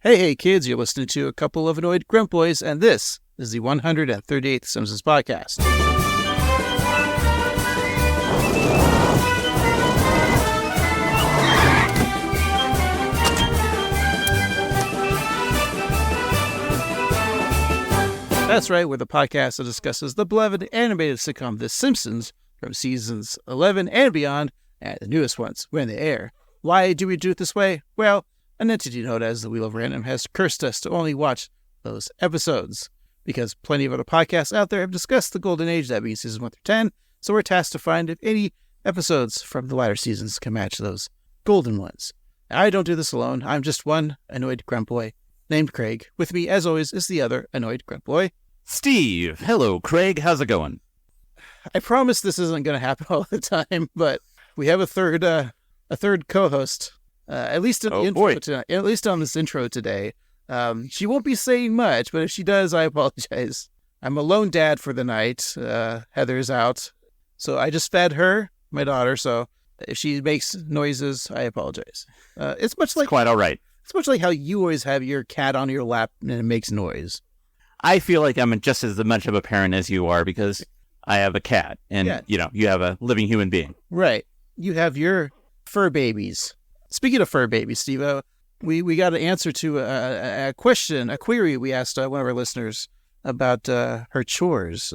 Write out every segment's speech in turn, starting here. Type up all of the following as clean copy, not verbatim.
Hey, kids, you're listening to a couple of annoyed grunt boys, and this is the 138th Simpsons podcast. That's right, we're the podcast that discusses the beloved animated sitcom The Simpsons from seasons 11 and beyond, and the newest ones when they air. Why do we do it this way? Well, an entity known as the Wheel of Random has cursed us to only watch those episodes, because plenty of other podcasts out there have discussed the golden age, that being seasons 1 through 10, so we're tasked to find if any episodes from the latter seasons can match those golden ones. I don't do this alone. I'm just one annoyed grunt boy named Craig. With me, as always, is the other annoyed grunt boy, Steve. Hello, Craig. How's it going? I promise this isn't going to happen all the time, but we have a third co-host. At least in the intro tonight, at least on this intro today. She won't be saying much, but if she does, I apologize. I'm a lone dad for the night. Heather's out, so I just fed her, my daughter. So if she makes noises, I apologize. It's quite all right. It's much like how you always have your cat on your lap and it makes noise. I feel like I'm just as much of a parent as you are because I have a cat, and you have a living human being. Right. You have your fur babies. Speaking of fur babies, Steve, we got an answer to a query we asked one of our listeners about her chores.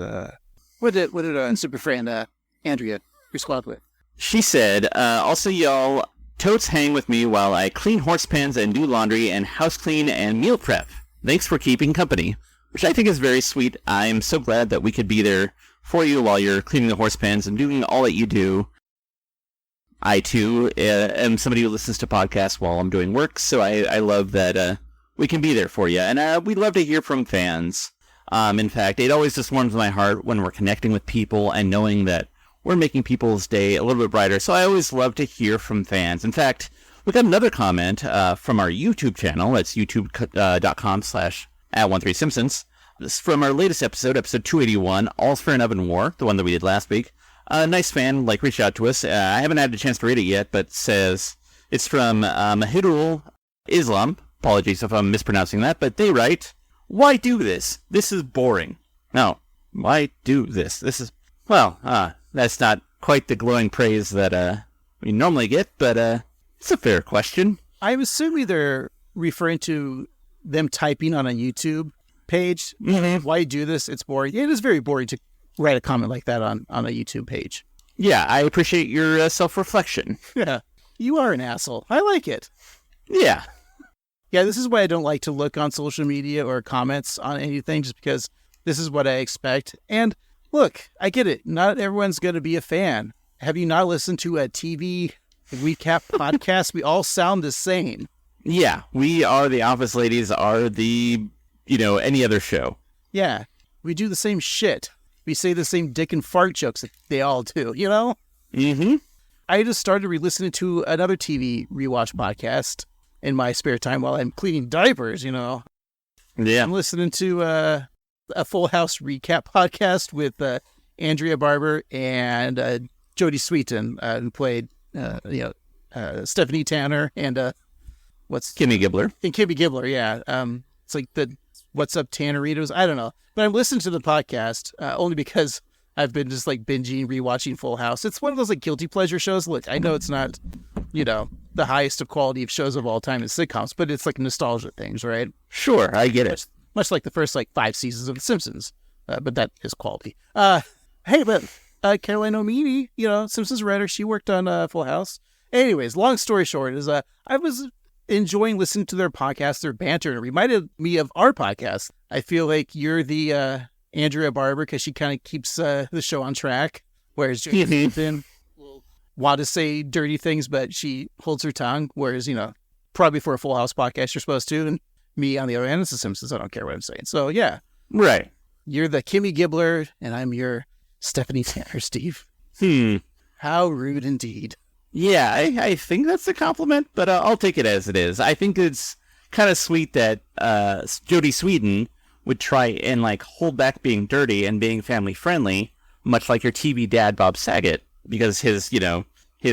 What did super friend Andrea respond with? She said, also y'all totes hang with me while I clean horse pens and do laundry and house clean and meal prep. Thanks for keeping company, which I think is very sweet. I'm so glad that we could be there for you while you're cleaning the horse pens and doing all that you do. I, too, am somebody who listens to podcasts while I'm doing work, so I love that we can be there for you. And we love to hear from fans. In fact, it always just warms my heart when we're connecting with people and knowing that we're making people's day a little bit brighter. So I always love to hear from fans. In fact, we got another comment from our YouTube channel. That's youtube.com/@13simpsons. This is from our latest episode 281, All's Fair in Oven War, the one that we did last week. A nice fan reached out to us. I haven't had a chance to read it yet, but says it's from Mahidul Islam. Apologies if I'm mispronouncing that, but they write, "Why do this? This is boring." No, why do this? This is, that's not quite the glowing praise that we normally get, but it's a fair question. I'm assuming they're referring to them typing on a YouTube page. Mm-hmm. Why do this? It's boring. It is very boring to write a comment like that on a YouTube page. Yeah, I appreciate your self-reflection. Yeah, you are an asshole. I like it. Yeah. Yeah, this is why I don't like to look on social media or comments on anything, just because this is what I expect. And look, I get it. Not everyone's going to be a fan. Have you not listened to a TV recap podcast? We all sound the same. Yeah, we are the Office Ladies, are the, any other show. Yeah, we do the same shit. We say the same dick and fart jokes that they all do, Mm-hmm. I just started re-listening to another TV rewatch podcast in my spare time while I'm cleaning diapers, Yeah. I'm listening to a Full House recap podcast with Andrea Barber and Jodie Sweetin, who played, Stephanie Tanner and Kimmy Gibbler. And Kimmy Gibbler, yeah. It's like the What's Up Tanneritos? I don't know. But I'm listening to the podcast only because I've been just like binging, rewatching Full House. It's one of those like guilty pleasure shows. Look, I know it's not, the highest of quality of shows of all time as sitcoms, but it's like nostalgia things, right? Sure, I get it. Much like the first 5 seasons of The Simpsons, but that is quality. Hey, but Caroline Omini, Simpsons writer, she worked on Full House. Anyways, long story short is I was enjoying listening to their podcast, their banter. It reminded me of our podcast. I feel like you're the Andrea Barber because she kind of keeps the show on track, whereas Jonathan will want to say dirty things, but she holds her tongue, whereas, probably for a Full House podcast, you're supposed to, and me on the other end, it's The Simpsons. I don't care what I'm saying. So, yeah. Right. You're the Kimmy Gibbler, and I'm your Stephanie Tanner, Steve. How rude indeed. Yeah, I think that's a compliment, but I'll take it as it is. I think it's kind of sweet that Jodie Sweetin would try and hold back being dirty and being family friendly, much like your TV dad Bob Saget, because his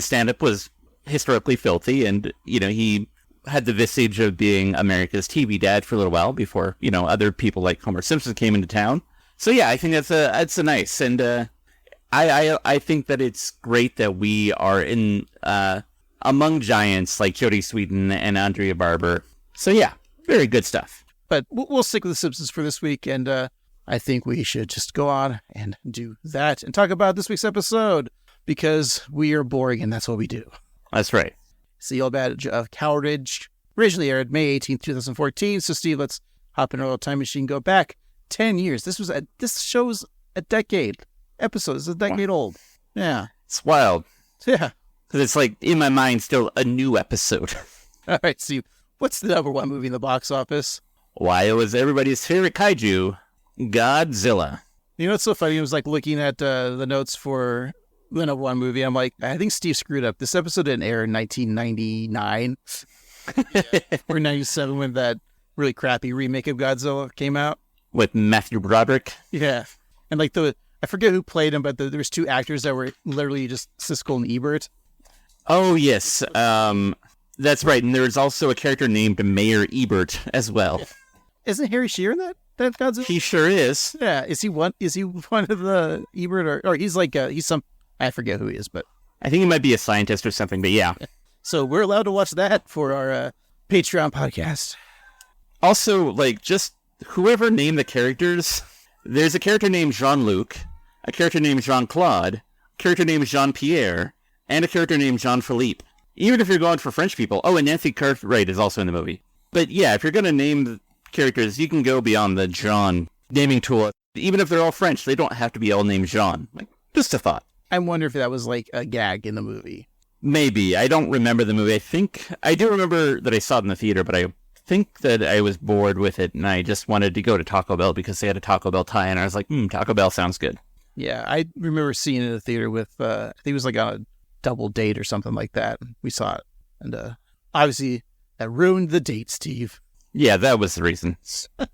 stand-up was historically filthy, and he had the visage of being America's TV dad for a little while before, other people like Homer Simpson came into town. So yeah, I think that's a nice, and I think that it's great that we are in among giants like Jodie Sweetin and Andrea Barber. So yeah, very good stuff. But we'll stick with The Simpsons for this week, and I think we should just go on and do that and talk about this week's episode, because we are boring, and that's what we do. That's right. It's the old adage of Cowardge. Originally aired May 18th, 2014. So, Steve, let's hop in our little time machine, go back 10 years. This show's a decade. Episode is a decade old. Yeah. It's wild. Yeah. Because it's like, in my mind, still a new episode. All right, Steve, what's the number one movie in the box office? Why, it was everybody's favorite kaiju, Godzilla. You know what's so funny? I was like looking at the notes for the number one movie. I'm like, I think Steve screwed up. This episode didn't air in 1999 or 97 when that really crappy remake of Godzilla came out. With Matthew Broderick? Yeah. And like I forget who played him, but there was two actors that were literally just Siskel and Ebert. Oh, yes. That's right. And there's also a character named Mayor Ebert as well. Isn't Harry Shearer in that Godzilla? He sure is. Yeah. Is he one of the Ebert or he's like he's some, I forget who he is, but I think he might be a scientist or something, but yeah. So we're allowed to watch that for our Patreon podcast. Also, like, just whoever named the characters, there's a character named Jean-Luc, a character named Jean-Claude, a character named Jean-Pierre, and a character named Jean-Philippe. Even if you're going for French people. Oh, and Nancy Cartwright is also in the movie. But yeah, if you're going to name the characters, you can go beyond the Jean naming tool. Even if they're all French, they don't have to be all named Jean. Like, just a thought. I wonder if that was like a gag in the movie. Maybe. I don't remember the movie. I do remember that I saw it in the theater, but I think that I was bored with it, and I just wanted to go to Taco Bell because they had a Taco Bell tie, and I was like, Taco Bell sounds good. Yeah, I remember seeing it in the theater with, I think it was like on a double date or something like that. We saw it, and obviously that ruined the date, Steve. Yeah, that was the reason. But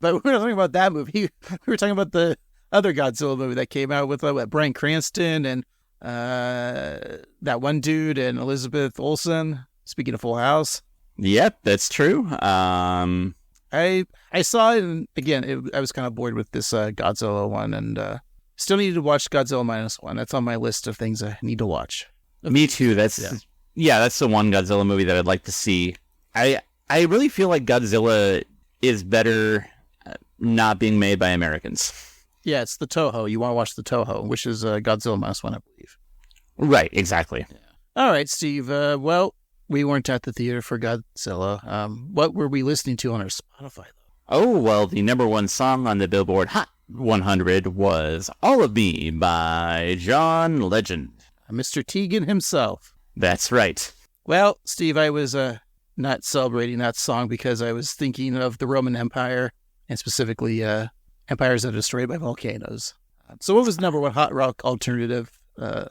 we were talking about that movie. We were talking about the other Godzilla movie that came out with Bryan Cranston and that one dude and Elizabeth Olsen. Speaking of Full House. Yep, that's true. I saw it, and again, I was kind of bored with this Godzilla one, and still needed to watch Godzilla -1. That's on my list of things I need to watch. Me too. That's the one Godzilla movie that I'd like to see. I really feel like Godzilla is better not being made by Americans. Yeah, it's the Toho. You want to watch the Toho, which is Godzilla -1, I believe. Right, exactly. Yeah. All right, Steve. Well, we weren't at the theater for Godzilla. What were we listening to on our Spotify, though? Oh, well, the number one song on the Billboard Hot 100 was All of Me by John Legend. Mr. Tegan himself. That's right. Well, Steve, I was not celebrating that song because I was thinking of the Roman Empire, and specifically empires that are destroyed by volcanoes. So what was the number one hot rock alternative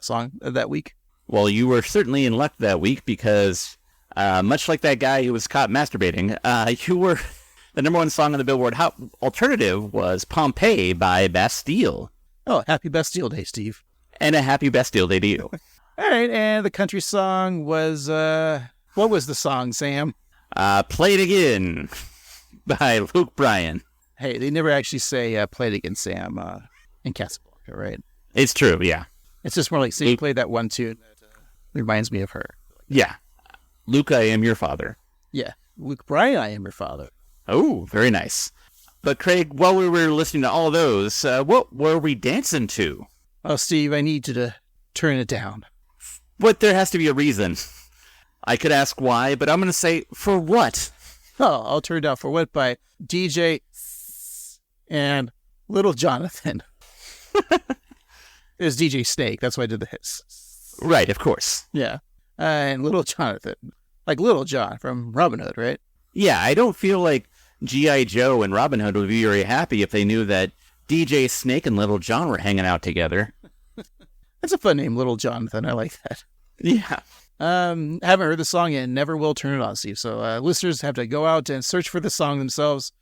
song of that week? Well, you were certainly in luck that week because, much like that guy who was caught masturbating, you were... The number one song on the Billboard Hot Alternative was Pompeii by Bastille. Oh, happy Bastille Day, Steve. And a happy Bastille Day to you. All right, and the country song was... what was the song, Sam? Play It Again by Luke Bryan. Hey, they never actually say Play It Again, Sam, in Casablanca, right? It's true, yeah. It's just more like, say, play that one tune that reminds me of her. Yeah. Luke, I am your father. Yeah. Luke Bryan, I am your father. Oh, very nice. But Craig, while we were listening to all those, what were we dancing to? Oh, Steve, I need you to turn it down. But there has to be a reason. I could ask why, but I'm going to say, for what? Oh, I'll turn it down for what by DJ and Little Jonathan. It was DJ Snake. That's why I did the hiss. Right, of course. Yeah. And Little Jonathan. Like Little John from Robin Hood, right? Yeah, I don't feel like G.I. Joe and Robin Hood would be very happy if they knew that DJ Snake and Little John were hanging out together. That's a fun name, Little Jonathan. I like that. Yeah. Haven't heard the song and never will turn it on, Steve. So listeners have to go out and search for the song themselves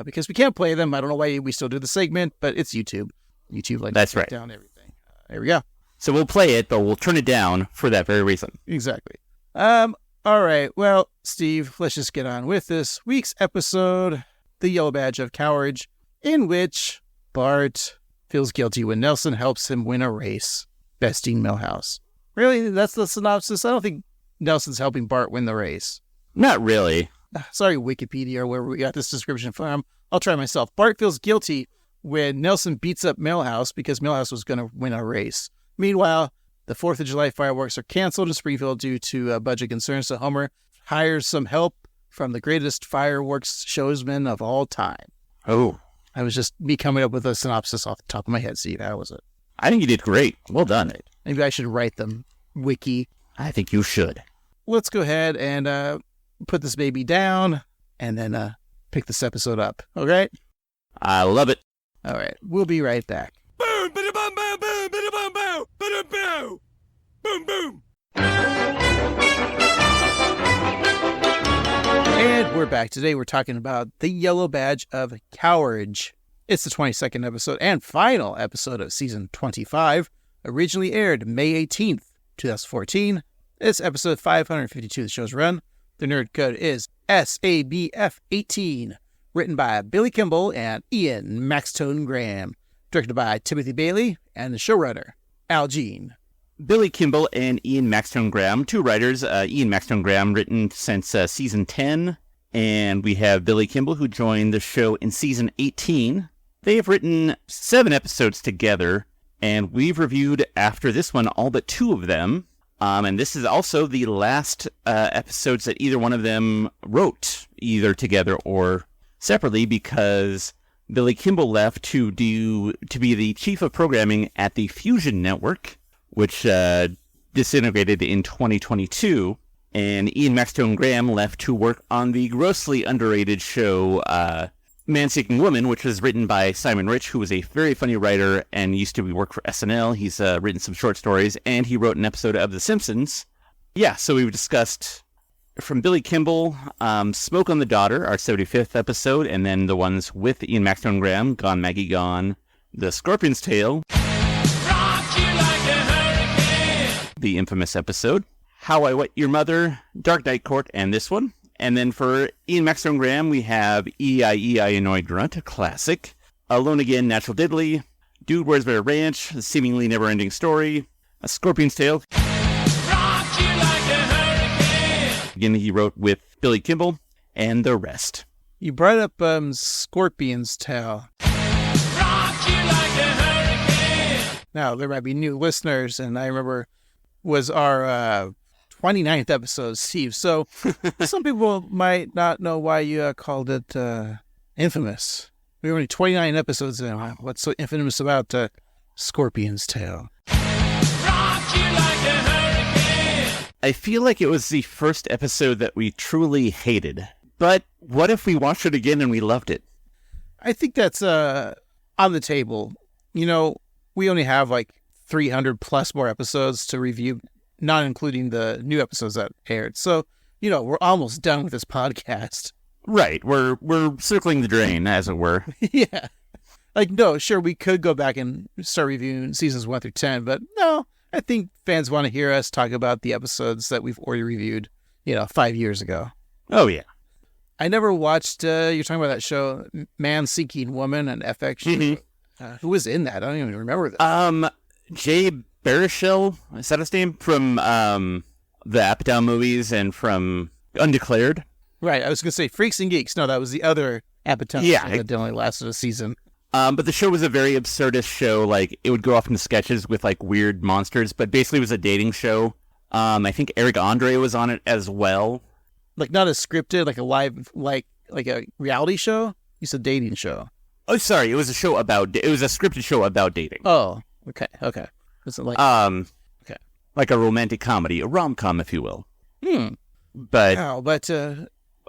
because we can't play them. I don't know why we still do the segment, but it's YouTube. YouTube likes That's to take right. down everything. There we go. So we'll play it, but we'll turn it down for that very reason. Exactly. All All right, well, Steve, let's just get on with this week's episode, The Yellow Badge of Cowardge, in which Bart feels guilty when Nelson helps him win a race, besting Milhouse. Really? That's the synopsis? I don't think Nelson's helping Bart win the race. Not really. Sorry, Wikipedia, or wherever we got this description from. I'll try myself. Bart feels guilty when Nelson beats up Milhouse because Milhouse was going to win a race. Meanwhile, the 4th of July fireworks are canceled in Springfield due to budget concerns, so Homer hires some help from the greatest fireworks showsman of all time. Oh. I was just me coming up with a synopsis off the top of my head, Steve. How was it? I think you did great. Well done. Maybe I should write them. Wiki. I think you should. Let's go ahead and put this baby down and then pick this episode up. All right? I love it. All right. We'll be right back. Boom, bada bum boom, boom, bada bum boom, bada boom, boom, boom. And we're back. Today we're talking about The Yellow Badge of Cowardge. It's the 22nd episode and final episode of season 25. Originally aired May 18th, 2014. It's episode 552 of the show's run. The nerd code is SABF18. Written by Billy Kimball and Ian Maxtone-Graham. Directed by Timothy Bailey and the showrunner, Al Jean. Billy Kimball and Ian Maxtone-Graham, two writers. Ian Maxtone-Graham written since season 10. And we have Billy Kimball, who joined the show in season 18. They have written 7 episodes together, and we've reviewed, after this one, all but 2 of them. And this is also the last episodes that either one of them wrote, either together or separately, because Billy Kimball left to be the chief of programming at the Fusion Network, which disintegrated in 2022. And Ian Maxtone-Graham left to work on the grossly underrated show Man-Seeking Woman, which was written by Simon Rich, who was a very funny writer and used to work for SNL. He's written some short stories, and he wrote an episode of The Simpsons. Yeah, so we've discussed, from Billy Kimball, Smoke on the Daughter, our 75th episode, and then the ones with Ian Maxtone-Graham, Gone Maggie Gone, The Scorpion's Tale, the infamous episode, How I Wet Your Mother, Dark Knight Court, and this one. And then for Ian Maxtone-Graham, we have E.I.E.I. Annoyed Grunt, a classic, Alone Again, Natural Diddly, Dude, Where's My Ranch, a seemingly never-ending story, A Scorpion's Tale. Again, he wrote with Billy Kimball, and the rest. You brought up Scorpion's Tale. Now, there might be new listeners, and I remember was our 29th episode, Steve. So some people might not know why you called it infamous. We were only 29 episodes in. What's so infamous about Scorpion's Tale? I feel like it was the first episode that we truly hated. But what if we watched it again and we loved it? I think that's on the table. You know, we only have like 300 plus more episodes to review, not including the new episodes that aired. So, you know, we're almost done with this podcast. Right. We're circling the drain, as it were. Yeah. Like, no, sure, we could go back and start reviewing seasons 1 through 10, but no, I think fans want to hear us talk about the episodes that we've already reviewed, 5 years ago. Oh, yeah. I never watched, you're talking about that show, Man-Seeking Woman on FX. Mm-hmm. Who was in that? I don't even remember this. Jay Baruchel, is that his name? From the Apatow movies and from Undeclared. Right, I was going to say Freaks and Geeks. No, that was the other Apatow show that only lasted a season. But the show was a very absurdist show. Like, it would go off into sketches with, like, weird monsters, but basically it was a dating show. I think Eric Andre was on it as well. Like, not as scripted, like a live, like a reality show? It's a dating show. Oh, sorry, it was a scripted show about dating. Oh, okay. Was it like... Okay. Like a romantic comedy, a rom-com, if you will. But... Wow, but...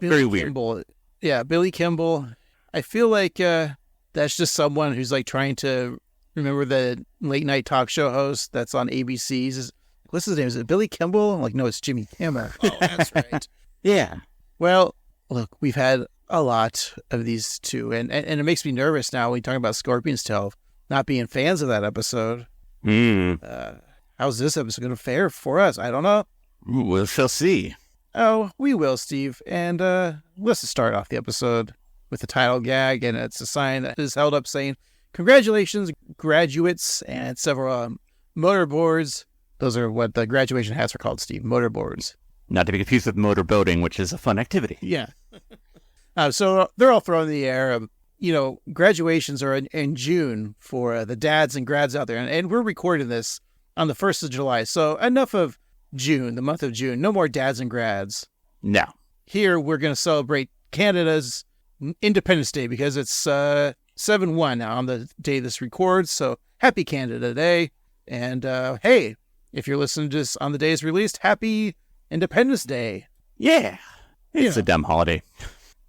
very weird. Kimball, yeah, Billy Kimball. I feel like that's just someone who's like trying to remember the late night talk show host that's on ABC's. What's his name? Is it Billy Kimball? I'm like, no, it's Jimmy Kimmel. Oh, that's right. Yeah. Well, look, we've had a lot of these two, and it makes me nervous now when we talk about Scorpion's Tale, not being fans of that episode. How's this episode going to fare for us? I don't know. We shall see. Oh, we will, Steve. And let's just start off the episode with the title gag, and it's a sign that is held up saying, "Congratulations, graduates," and several motorboards. Those are what the graduation hats are called, Steve. Motorboards. Not to be confused with motorboating, which is a fun activity. Yeah. So they're all thrown in the air. Graduations are in June for the dads and grads out there. And we're recording this on the 1st of July. So enough of June, the month of June. No more dads and grads. No. Here, we're going to celebrate Canada's Independence Day because it's 7/1 now on the day this records. So happy Canada Day. And hey, if you're listening to this on the day it's released, happy Independence Day. Yeah. It's a dumb holiday.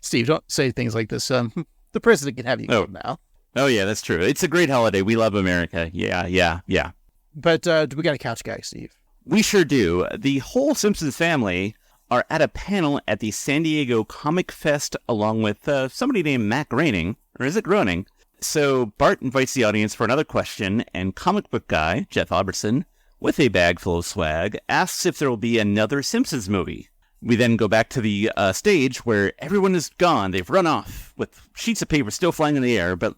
Steve, don't say things like this. The president can have you go now. Oh, yeah, that's true. It's a great holiday. We love America. Yeah. But we got a couch guy, Steve. We sure do. The whole Simpsons family are at a panel at the San Diego Comic Fest along with somebody named Matt Groening. Or is it Groening? So Bart invites the audience for another question, and comic book guy, Jeff Albertson, with a bag full of swag, asks if there will be another Simpsons movie. We then go back to the stage where everyone is gone. They've run off with sheets of paper still flying in the air, but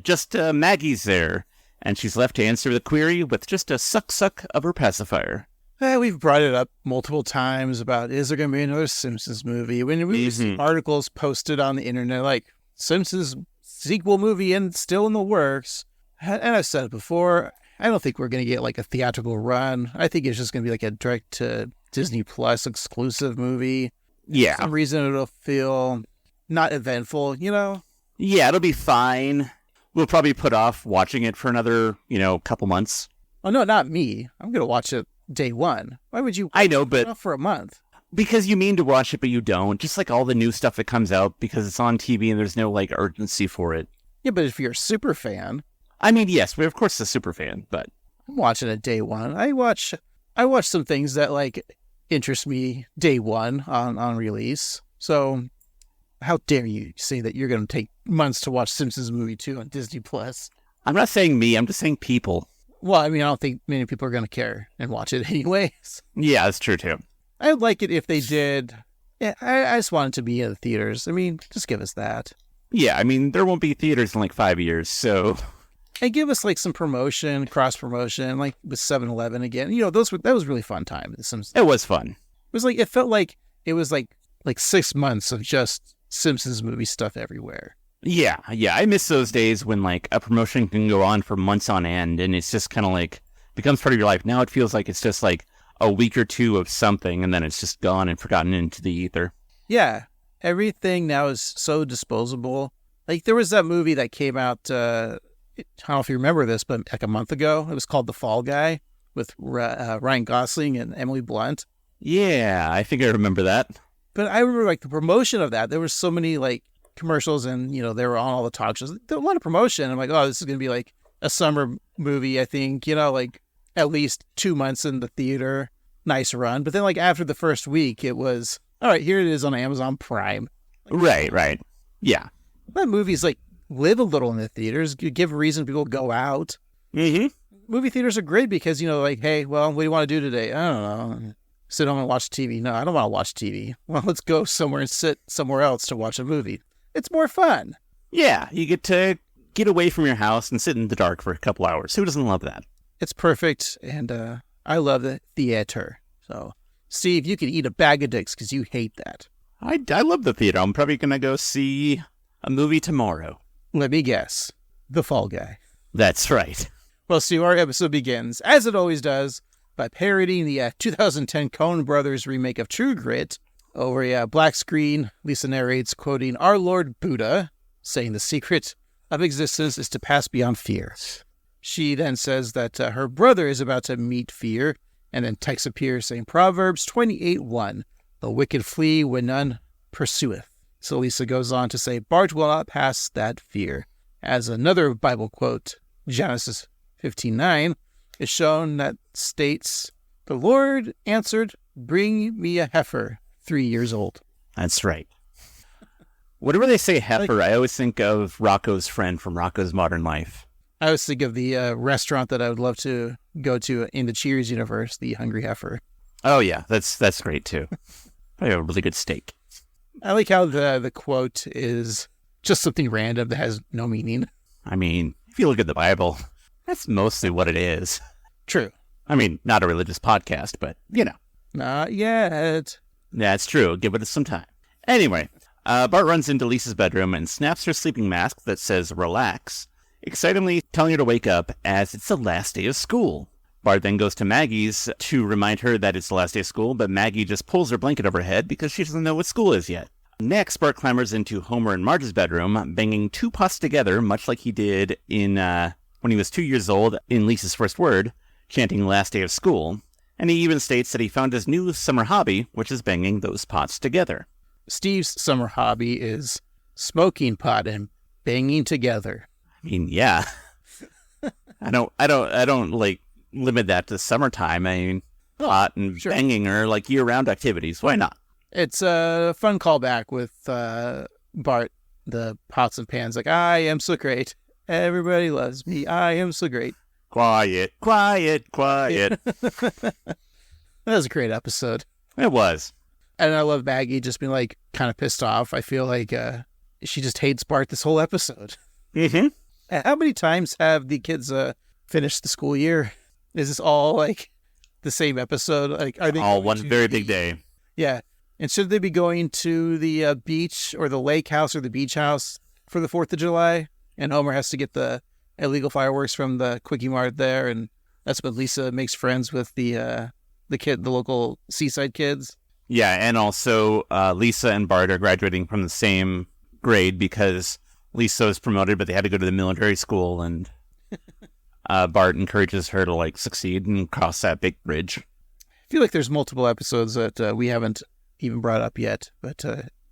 just Maggie's there, and she's left to answer the query with just a suck of her pacifier. We've brought it up multiple times about, is there going to be another Simpsons movie? When we see articles posted on the internet like, Simpsons sequel movie and still in the works. And I've said it before, I don't think we're going to get like a theatrical run. I think it's just going to be like a direct to Disney Plus exclusive movie. Yeah. For some reason it'll feel not eventful, Yeah, it'll be fine. We'll probably put off watching it for another, couple months. Oh, no, not me. I'm going to watch it day one. Why would you? I know, but for a month. Because you mean to watch it, but you don't. Just like all the new stuff that comes out because it's on TV and there's no urgency for it. Yeah, but if you're a super fan. I mean, yes, we're of course a super fan, but I'm watching it day one. I watch some things that interest me day one on release. So how dare you say that you're going to take months to watch Simpsons movie 2 on Disney Plus? I'm not saying me, I'm just saying people. Well, I mean, I don't think many people are going to care and watch it anyways. Yeah, that's true too. I would like it if they did. Yeah, I just want it to be in the theaters. I mean, just give us that. Yeah, I mean, there won't be theaters in 5 years, so. And give us some promotion, cross promotion, with 7-Eleven again. That was really fun time. It was fun. It felt like it was like 6 months of just Simpsons movie stuff everywhere. Yeah. I miss those days when a promotion can go on for months on end, and it's just kind of becomes part of your life. Now it feels like it's just a week or two of something, and then it's just gone and forgotten into the ether. Yeah. Everything now is so disposable. There was that movie that came out, I don't know if you remember this, but a month ago. It was called The Fall Guy with Ryan Gosling and Emily Blunt. Yeah, I think I remember that. But I remember the promotion of that. There were so many commercials and, they were on all the talk shows. There was a lot of promotion. I'm oh, this is going to be a summer movie, I think, at least 2 months in the theater. Nice run. But then after the first week, it was, all right, here it is on Amazon Prime. Right. Yeah. That movie's live a little in the theaters, give a reason people go out. Mm-hmm. Movie theaters are great because, hey, well, what do you want to do today? I don't know. Sit home and watch TV. No, I don't want to watch TV. Well, let's go somewhere and sit somewhere else to watch a movie. It's more fun. Yeah, you get to get away from your house and sit in the dark for a couple hours. Who doesn't love that? It's perfect, and I love the theater. So, Steve, you can eat a bag of dicks because you hate that. I love the theater. I'm probably going to go see a movie tomorrow. Let me guess. The Fall Guy. That's right. Well, Steve, our episode begins, as it always does, by parodying the 2010 Coen Brothers remake of True Grit. Over a black screen, Lisa narrates, quoting Our Lord Buddha, saying the secret of existence is to pass beyond fear. She then says that her brother is about to meet fear, and then text appears saying Proverbs 28:1, the wicked flee when none pursueth. So Lisa goes on to say, Bart will not pass that fear. As another Bible quote, Genesis 15:9, is shown that states, the Lord answered, bring me a heifer 3 years old. That's right. Whenever they say heifer, I always think of Rocco's friend from Rocco's Modern Life. I always think of the restaurant that I would love to go to in the Cheers universe, the Hungry Heifer. Oh, yeah. That's great, too. Probably a really good steak. I like how the quote is just something random that has no meaning. I mean, if you look at the Bible, that's mostly what it is. True. I mean, not a religious podcast, but, you know. Not yet. That's true. Give it some time. Anyway, Bart runs into Lisa's bedroom and snaps her sleeping mask that says relax, excitedly telling her to wake up as it's the last day of school. Bart then goes to Maggie's to remind her that it's the last day of school, but Maggie just pulls her blanket over her head because she doesn't know what school is yet. Next, Bart clambers into Homer and Marge's bedroom, banging two pots together, much like he did in when he was 2 years old in Lisa's first word, chanting last day of school. And he even states that he found his new summer hobby, which is banging those pots together. Steve's summer hobby is smoking pot and banging together. I mean, yeah. I don't like limit that to summertime. I mean, pot and banging are like year-round activities. Why not? It's a fun callback with Bart, the pots and pans. Like, I am so great. Everybody loves me. I am so great. Quiet, quiet, quiet. That was a great episode. It was. And I love Maggie just being like kind of pissed off. I feel like she just hates Bart this whole episode. Mm-hmm. How many times have the kids finished the school year? Is this all like the same episode? Like, are they all one very big day? Yeah. And should they be going to the beach or the lake house or the beach house for the 4th of July? And Homer has to get the illegal fireworks from the Quickie Mart there, and that's when Lisa makes friends with the local seaside kids. Yeah, and also Lisa and Bart are graduating from the same grade because Lisa was promoted, but they had to go to the military school, and Bart encourages her to like succeed and cross that big bridge. I feel like there's multiple episodes that we haven't even brought up yet, but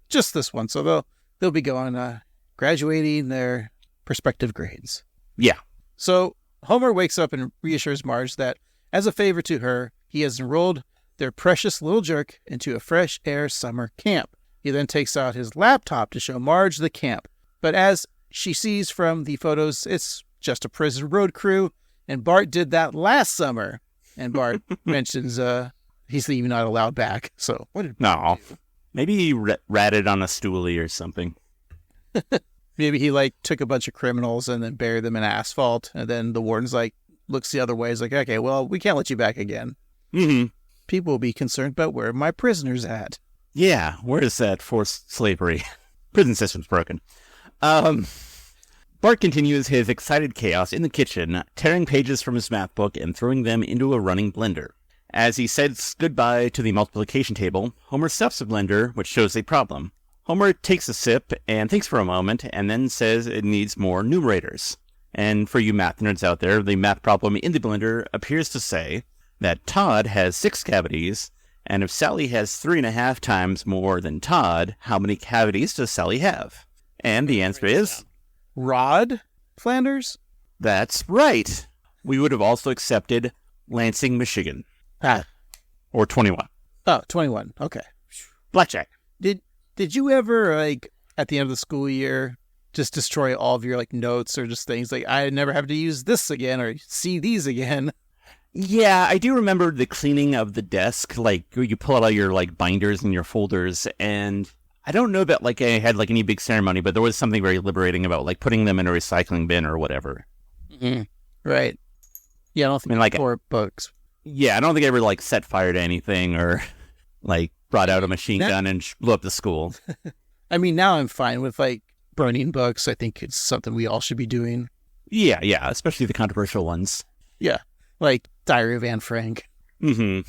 just this one. So they'll be going graduating their respective grades. Yeah. So Homer wakes up and reassures Marge that as a favor to her, he has enrolled their precious little jerk into a fresh air summer camp. He then takes out his laptop to show Marge the camp. But as she sees from the photos, it's just a prison road crew, and Bart did that last summer. And Bart mentions he's even not allowed back. So what did Bart do? Maybe he ratted on a stoolie or something. Maybe he like took a bunch of criminals and then buried them in asphalt, and then the warden's like looks the other way. He's like, okay, well, we can't let you back again. Mm-hmm. People will be concerned about where my prisoner's at. Yeah, where is that forced slavery? Prison system's broken. Bart continues his excited chaos in the kitchen, tearing pages from his math book and throwing them into a running blender. As he says goodbye to the multiplication table, Homer stuffs the blender, which shows a problem. Homer takes a sip and thinks for a moment and then says it needs more numerators. And for you math nerds out there, the math problem in the blender appears to say that Todd has 6 cavities, and if Sally has 3.5 times more than Todd, how many cavities does Sally have? And the answer is... Rod Flanders? That's right. We would have also accepted Lansing, Michigan. Or 21. Oh, 21. Okay. Blackjack. Did you ever, like, at the end of the school year, just destroy all of your, like, notes or just things like, I never have to use this again or see these again? Yeah, I do remember the cleaning of the desk, like, you pull out all your, like, binders and your folders, and I don't know that, like, I had, like, any big ceremony, but there was something very liberating about, like, putting them in a recycling bin or whatever. Mm-hmm. Right. Yeah, I don't think like, for books. Yeah, I don't think I ever, like, set fire to anything or, like, brought out a machine gun and blew up the school. I mean, now I'm fine with, like, burning books. I think it's something we all should be doing. Yeah, especially the controversial ones. Yeah, like Diary of Anne Frank. Mm-hmm.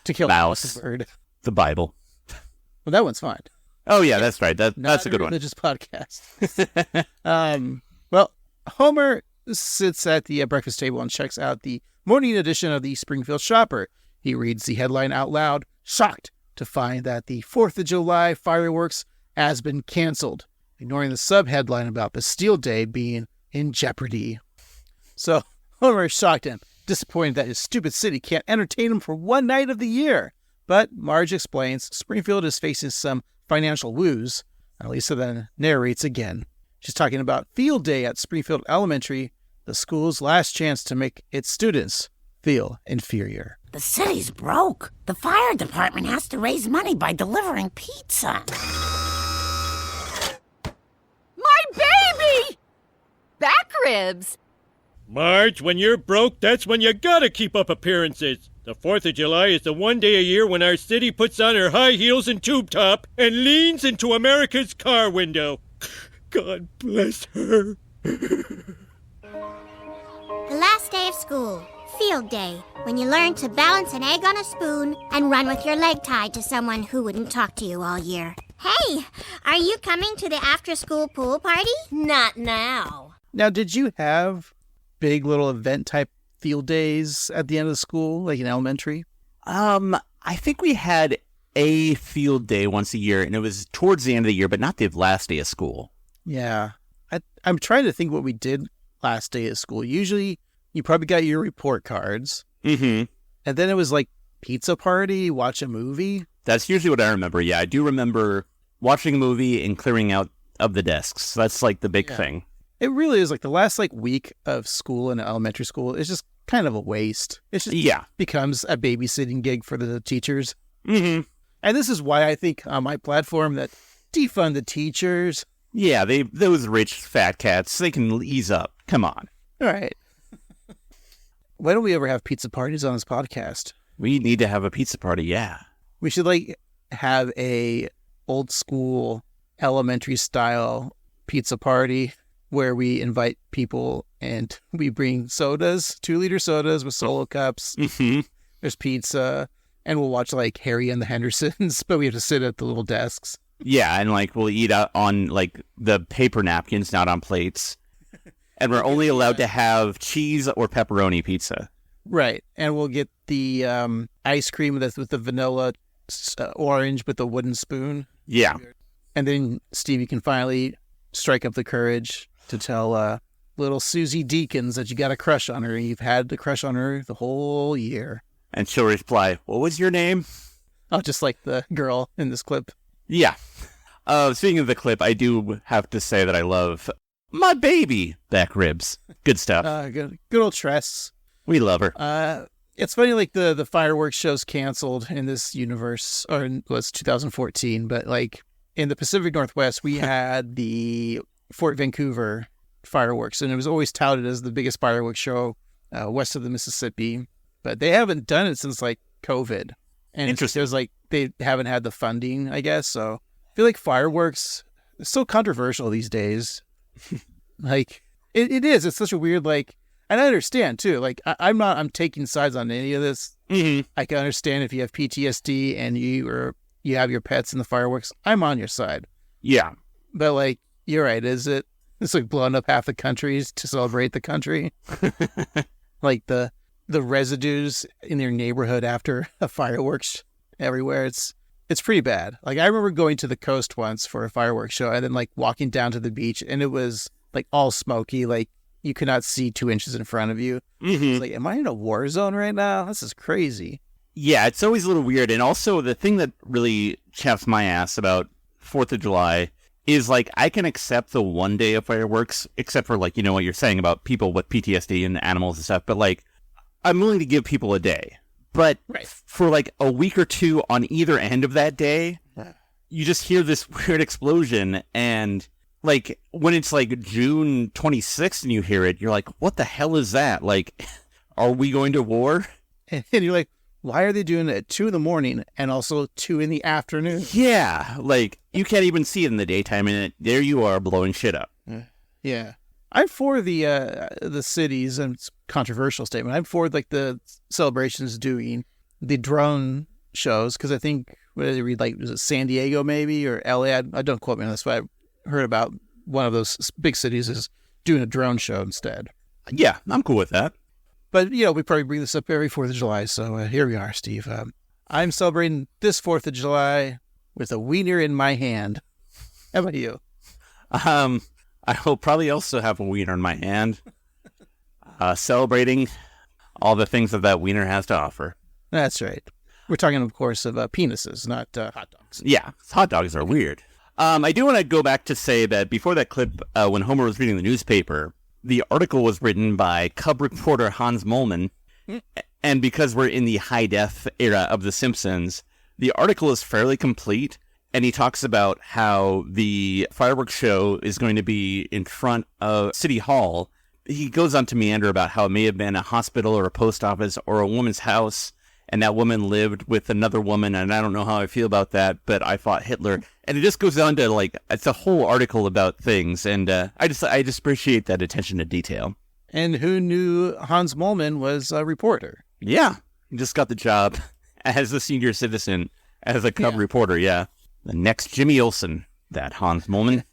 To Kill Mouse. a Bird. The Bible. Well, that one's fine. Oh, yeah, that's right. That's a good one. Religious podcast. Well, Homer sits at the breakfast table and checks out the morning edition of the Springfield Shopper. He reads the headline out loud, shocked to find that the 4th of July fireworks has been canceled, ignoring the sub-headline about Bastille Day being in jeopardy. So Homer is shocked and disappointed that his stupid city can't entertain him for one night of the year. But Marge explains Springfield is facing some financial woes, and Lisa then narrates again. She's talking about Field Day at Springfield Elementary, the school's last chance to make its students feel inferior. The city's broke. The fire department has to raise money by delivering pizza. My baby! Back ribs. Marge, when you're broke, that's when you gotta keep up appearances. The 4th of July is the one day a year when our city puts on her high heels and tube top and leans into America's car window. God bless her. The last day of school, field day, when you learn to balance an egg on a spoon and run with your leg tied to someone who wouldn't talk to you all year. Hey, are you coming to the after-school pool party? Not now. Now, did you have big little event type field days at the end of the school, like in elementary? I think we had a field day once a year, and it was towards the end of the year, but not the last day of school. Yeah. I'm trying to think what we did last day of school. Usually, you probably got your report cards. Mm-hmm. And then it was like pizza party, watch a movie. That's usually what I remember. Yeah, I do remember watching a movie and clearing out of the desks. That's like the big thing. It really is like the last like week of school in elementary school is just kind of a waste. It just becomes a babysitting gig for the teachers. Mm-hmm. And this is why I think on my platform that defund the teachers. Yeah, those rich fat cats, they can ease up. Come on. All right. Why don't we ever have pizza parties on this podcast? We need to have a pizza party, yeah. We should like have a old school elementary style pizza party where we invite people and we bring sodas, 2-liter sodas with solo cups. Mm-hmm. There's pizza, and we'll watch like Harry and the Hendersons, but we have to sit at the little desks. Yeah, and like we'll eat out on like the paper napkins, not on plates. And we're only allowed to have cheese or pepperoni pizza. Right, and we'll get the ice cream with the vanilla orange with the wooden spoon. Yeah. And then Stevie can finally strike up the courage to tell little Susie Deakins that you got a crush on her. You've had the crush on her the whole year. And she'll reply, "What was your name?" Oh, just like the girl in this clip. Yeah. Speaking of the clip, I do have to say that I love my baby back ribs. Good stuff. Good old Tress. We love her. It's funny, like the fireworks show's canceled in this universe, or it was 2014, but like in the Pacific Northwest, we had the Fort Vancouver fireworks, and it was always touted as the biggest fireworks show west of the Mississippi, but they haven't done it since like COVID. And Interesting. There's like they haven't had the funding, I guess. So I feel like fireworks is so controversial these days. Like it is. It's such a weird like. And I understand, too. Like, I'm taking sides on any of this. Mm-hmm. I can understand if you have PTSD and you have your pets in the fireworks. I'm on your side. Yeah. But, like, you're right. It's like blowing up half the countries to celebrate the country. Like, the residues in your neighborhood after a fireworks everywhere. It's pretty bad. Like, I remember going to the coast once for a fireworks show and then, like, walking down to the beach. And it was, like, all smoky, like, you could not see 2 inches in front of you. Mm-hmm. It's like, am I in a war zone right now? This is crazy. Yeah, it's always a little weird. And also, the thing that really chaps my ass about 4th of July is, like, I can accept the one day of fireworks, except for, like, you know what you're saying about people with PTSD and animals and stuff. But, like, I'm willing to give people a day. But for, like, a week or two on either end of that day, you just hear this weird explosion and... Like, when it's, like, June 26th and you hear it, you're like, what the hell is that? Like, are we going to war? And you're like, why are they doing it at 2 in the morning and also 2 in the afternoon? Yeah, like, you can't even see it in the daytime, and there you are blowing shit up. Yeah. I'm for the cities, and it's a controversial statement, I'm for, like, the celebrations doing the drone shows, because I think, what did I read, like, was it San Diego maybe, or LA? I don't quote me on this, but heard about one of those big cities is doing a drone show instead. Yeah, I'm cool with that. But, you know, we probably bring this up every 4th of July, so here we are, Steve. I'm celebrating this 4th of July with a wiener in my hand. How about you? I will probably also have a wiener in my hand, celebrating all the things that wiener has to offer. That's right. We're talking, of course, of penises, not hot dogs. Yeah, hot dogs are weird. I do want to go back to say that before that clip, when Homer was reading the newspaper, the article was written by cub reporter Hans Mollman, And because we're in the high-def era of The Simpsons, the article is fairly complete, and he talks about how the fireworks show is going to be in front of City Hall. He goes on to meander about how it may have been a hospital or a post office or a woman's house, and that woman lived with another woman, and I don't know how I feel about that, but I fought Hitler. And it just goes on to, like, it's a whole article about things, and I just appreciate that attention to detail. And who knew Hans Moleman was a reporter? Yeah, he just got the job as a senior citizen, as a cub reporter, yeah. The next Jimmy Olsen, that Hans Moleman.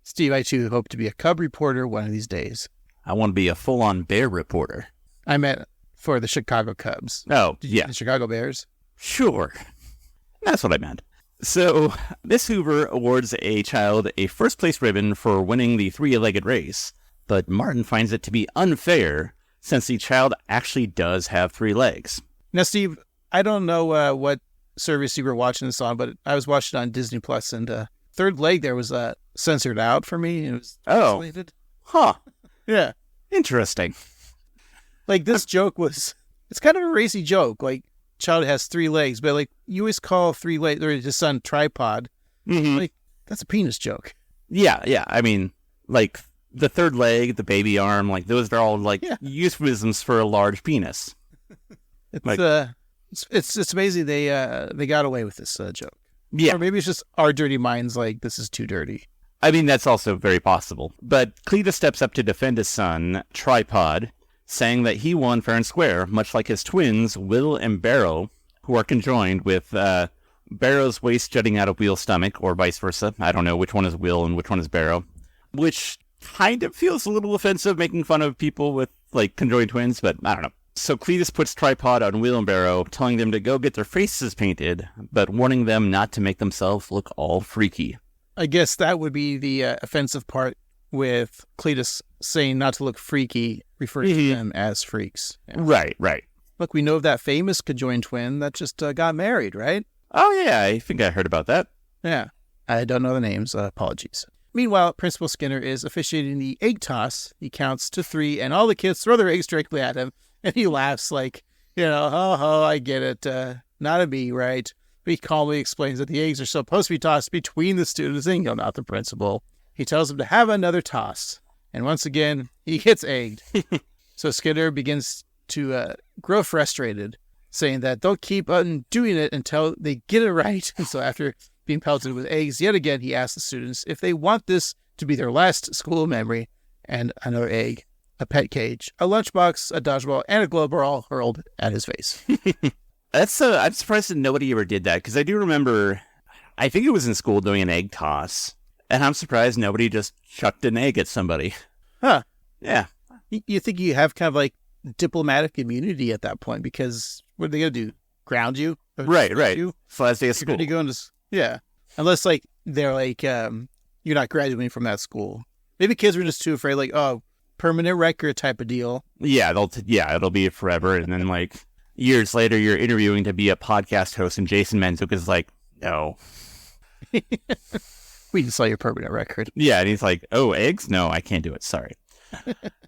Steve, I too hope to be a cub reporter one of these days. I want to be a full-on bear reporter. I meant for the Chicago Cubs. Oh, yeah. The Chicago Bears. Sure. That's what I meant. So, Miss Hoover awards a child a first-place ribbon for winning the three-legged race, but Martin finds it to be unfair since the child actually does have 3 legs. Now, Steve, I don't know what service you were watching this on, but I was watching it on Disney Plus, and third leg there was censored out for me. It was translated. Huh. Yeah. Interesting. Like, this joke was, it's kind of a racy joke. Like, child has 3 legs, but like, you always call 3 legs, or just on tripod. Mm-hmm. Like, that's a penis joke. Yeah. I mean, like, the third leg, the baby arm, like, those are all, like, euphemisms for a large penis. It's like, it's amazing they got away with this joke. Yeah. Or maybe it's just our dirty minds like, this is too dirty. I mean, that's also very possible. But Cletus steps up to defend his son, Tripod, saying that he won fair and square, much like his twins, Will and Barrow, who are conjoined with Barrow's waist jutting out of Will's stomach, or vice versa. I don't know which one is Will and which one is Barrow, which kind of feels a little offensive, making fun of people with, like, conjoined twins, but I don't know. So Cletus puts Tripod on Will and Barrow, telling them to go get their faces painted, but warning them not to make themselves look all freaky. I guess that would be the offensive part, with Cletus saying not to look freaky, referring to them as freaks. Yeah. Right. Look, we know of that famous conjoined twin that just got married, right? Oh, yeah, I think I heard about that. Yeah. I don't know the names. Apologies. Meanwhile, Principal Skinner is officiating the egg toss. He counts to 3, and all the kids throw their eggs directly at him, and he laughs like, I get it. Not a me, right? But he calmly explains that the eggs are supposed to be tossed between the students and not the principal. He tells them to have another toss. And once again, he gets egged. So Skinner begins to grow frustrated, saying that they'll keep on doing it until they get it right. And so after being pelted with eggs yet again, he asks the students if they want this to be their last school memory. And another egg, a pet cage, a lunchbox, a dodgeball, and a globe are all hurled at his face. I'm surprised that nobody ever did that, because I do remember, I think it was in school doing an egg toss, and I'm surprised nobody just chucked an egg at somebody. Huh. Yeah. You think you have kind of like diplomatic immunity at that point, because what are they going to do? Ground you? Right. You? Last day of school. You go into, yeah. Unless like they're like, you're not graduating from that school. Maybe kids were just too afraid, like, permanent record type of deal. Yeah, it'll be forever, and then like years later, you're interviewing to be a podcast host, and Jason Menzik is like, no. We just saw your permanent record. Yeah, and he's like, oh, eggs? No, I can't do it. Sorry.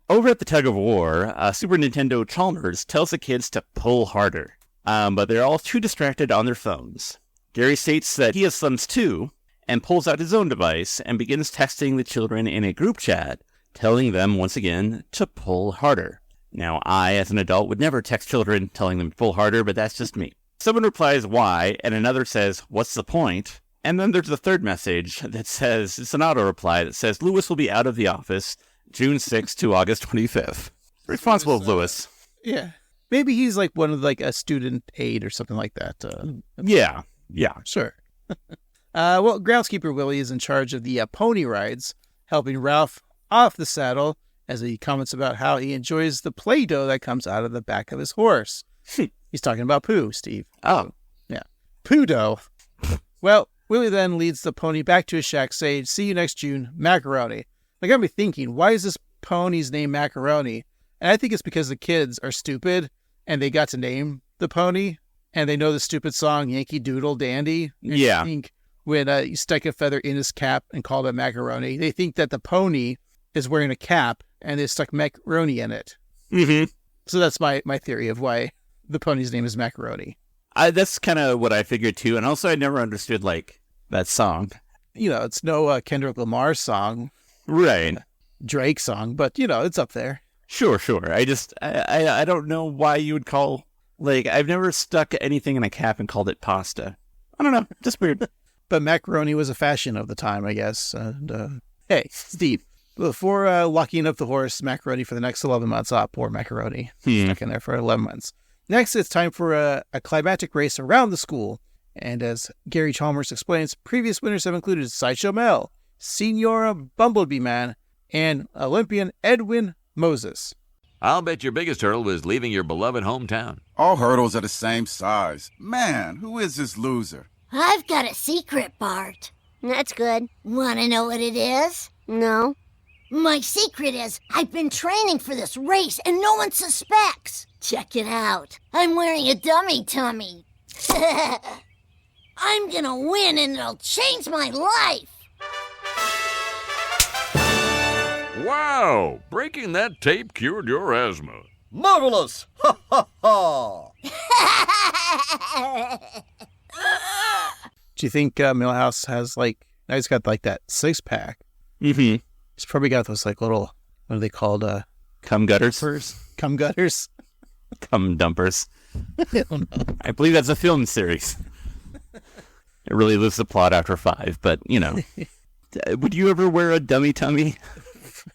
Over at the Tug of War, Super Nintendo Chalmers tells the kids to pull harder, but they're all too distracted on their phones. Gary states that he has thumbs too, and pulls out his own device and begins texting the children in a group chat, telling them once again to pull harder. Now, I, as an adult, would never text children telling them to pull harder, but that's just me. Someone replies, why? And another says, what's the point? And then there's the third message that says, it's an auto-reply that says, Lewis will be out of the office June 6th to August 25th. Responsible of Lewis. Yeah. Maybe he's like one of like a student aide or something like that. Yeah. Sure. Well, groundskeeper Willie is in charge of the pony rides, helping Ralph off the saddle as he comments about how he enjoys the Play-Doh that comes out of the back of his horse. He's talking about poo, Steve. Oh. Yeah. Poo-dough. Well, Willie then leads the pony back to his shack, saying, see you next June, Macaroni. I got me thinking, why is this pony's name Macaroni? And I think it's because the kids are stupid and they got to name the pony and they know the stupid song Yankee Doodle Dandy. And yeah. I think when you stuck a feather in his cap and called it Macaroni, they think that the pony is wearing a cap and they stuck macaroni in it. Mm-hmm. So that's my theory of why the pony's name is Macaroni. That's kind of what I figured too. And also I never understood like that song. You know, it's no Kendrick Lamar song, Right. Drake song, but you know, it's up there. Sure. I don't know why you would call, like, I've never stuck anything in a cap and called it pasta. I don't know. Just weird. But macaroni was a fashion of the time, I guess. And hey, Steve, before locking up the horse Macaroni for the next 11 months, poor Macaroni, stuck in there for 11 months. Next, it's time for a climactic race around the school. And as Gary Chalmers explains, previous winners have included Sideshow Mel, Senora Bumblebee Man, and Olympian Edwin Moses. I'll bet your biggest hurdle was leaving your beloved hometown. All hurdles are the same size. Man, who is this loser? I've got a secret, Bart. That's good. Want to know what it is? No. My secret is I've been training for this race and no one suspects. Check it out. I'm wearing a dummy tummy. I'm gonna win and it'll change my life. Wow! Breaking that tape cured your asthma. Marvelous! Ha ha ha! Do you think Milhouse has like, now he's got like that 6-pack. Mm-hmm. He's probably got those like little, what are they called? Cum gutters? Cum gutters? Cum dumpers. I don't know. I believe that's a film series. It really loses the plot after 5, but, you know. Would you ever wear a dummy tummy?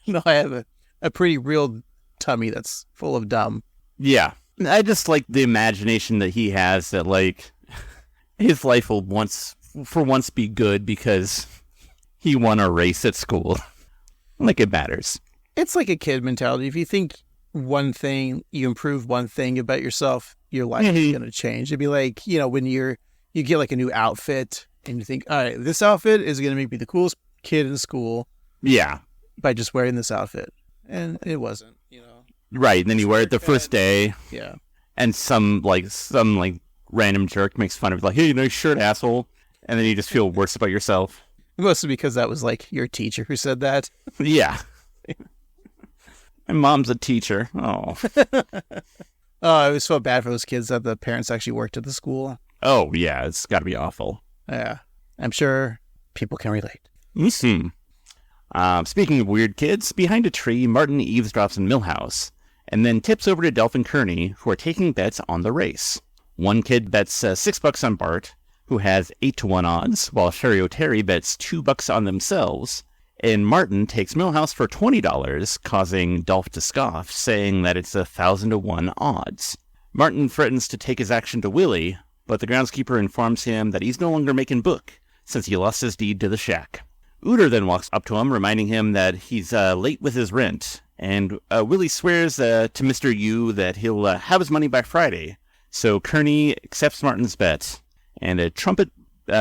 No, I have a pretty real tummy that's full of dumb. Yeah. I just like the imagination that he has that, like, his life will for once be good because he won a race at school. Like it matters. It's like a kid mentality. If you think one thing, you improve one thing about yourself, your life is going to change. It'd be like, you know, when you get like a new outfit and you think, all right, this outfit is going to make me the coolest kid in school. Yeah. By just wearing this outfit. And it wasn't, you know. Right. And then you wear it the first day. Yeah. And some random jerk makes fun of it, like, hey, nice shirt, asshole. And then you just feel worse about yourself. Mostly because that was like your teacher who said that. Yeah. My mom's a teacher. Oh. Oh, I always felt bad for those kids that the parents actually worked at the school. Oh, yeah. It's got to be awful. Yeah. I'm sure people can relate. Mm-hmm. Speaking of weird kids, behind a tree, Martin eavesdrops in Milhouse, and then tips over to Delph and Kearney, who are taking bets on the race. One kid bets $6 on Bart, who has 8-1 odds, while Sherry O'Terry bets $2 on themselves, and Martin takes Milhouse for $20, causing Dolph to scoff, saying that it's 1,000-1 odds. Martin threatens to take his action to Willie, but the groundskeeper informs him that he's no longer making book, since he lost his deed to the shack. Uter then walks up to him, reminding him that he's late with his rent, and Willie swears to Mr. U that he'll have his money by Friday. So Kearney accepts Martin's bet, and a trumpet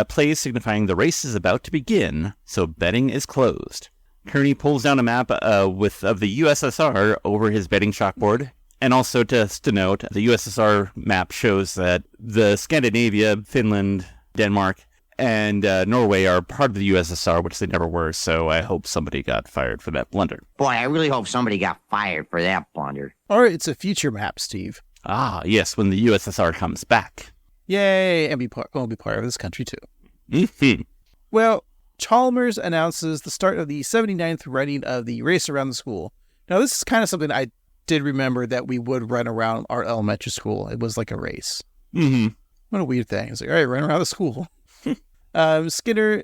plays signifying the race is about to begin, so betting is closed. Kearney pulls down a map of the USSR over his betting chalkboard, and also just to note, the USSR map shows that the Scandinavia, Finland, Denmark, and Norway are part of the USSR, which they never were, so I hope somebody got fired for that blunder. Boy, I really hope somebody got fired for that blunder. Or it's a future map, Steve. Ah, yes, when the USSR comes back. Yay, and we'll be part of this country, too. Mm-hmm. Well, Chalmers announces the start of the 79th running of the race around the school. Now, this is kind of something I did remember that we would run around our elementary school. It was like a race. Mm-hmm. What a weird thing. It's like, all right, run around the school. Skinner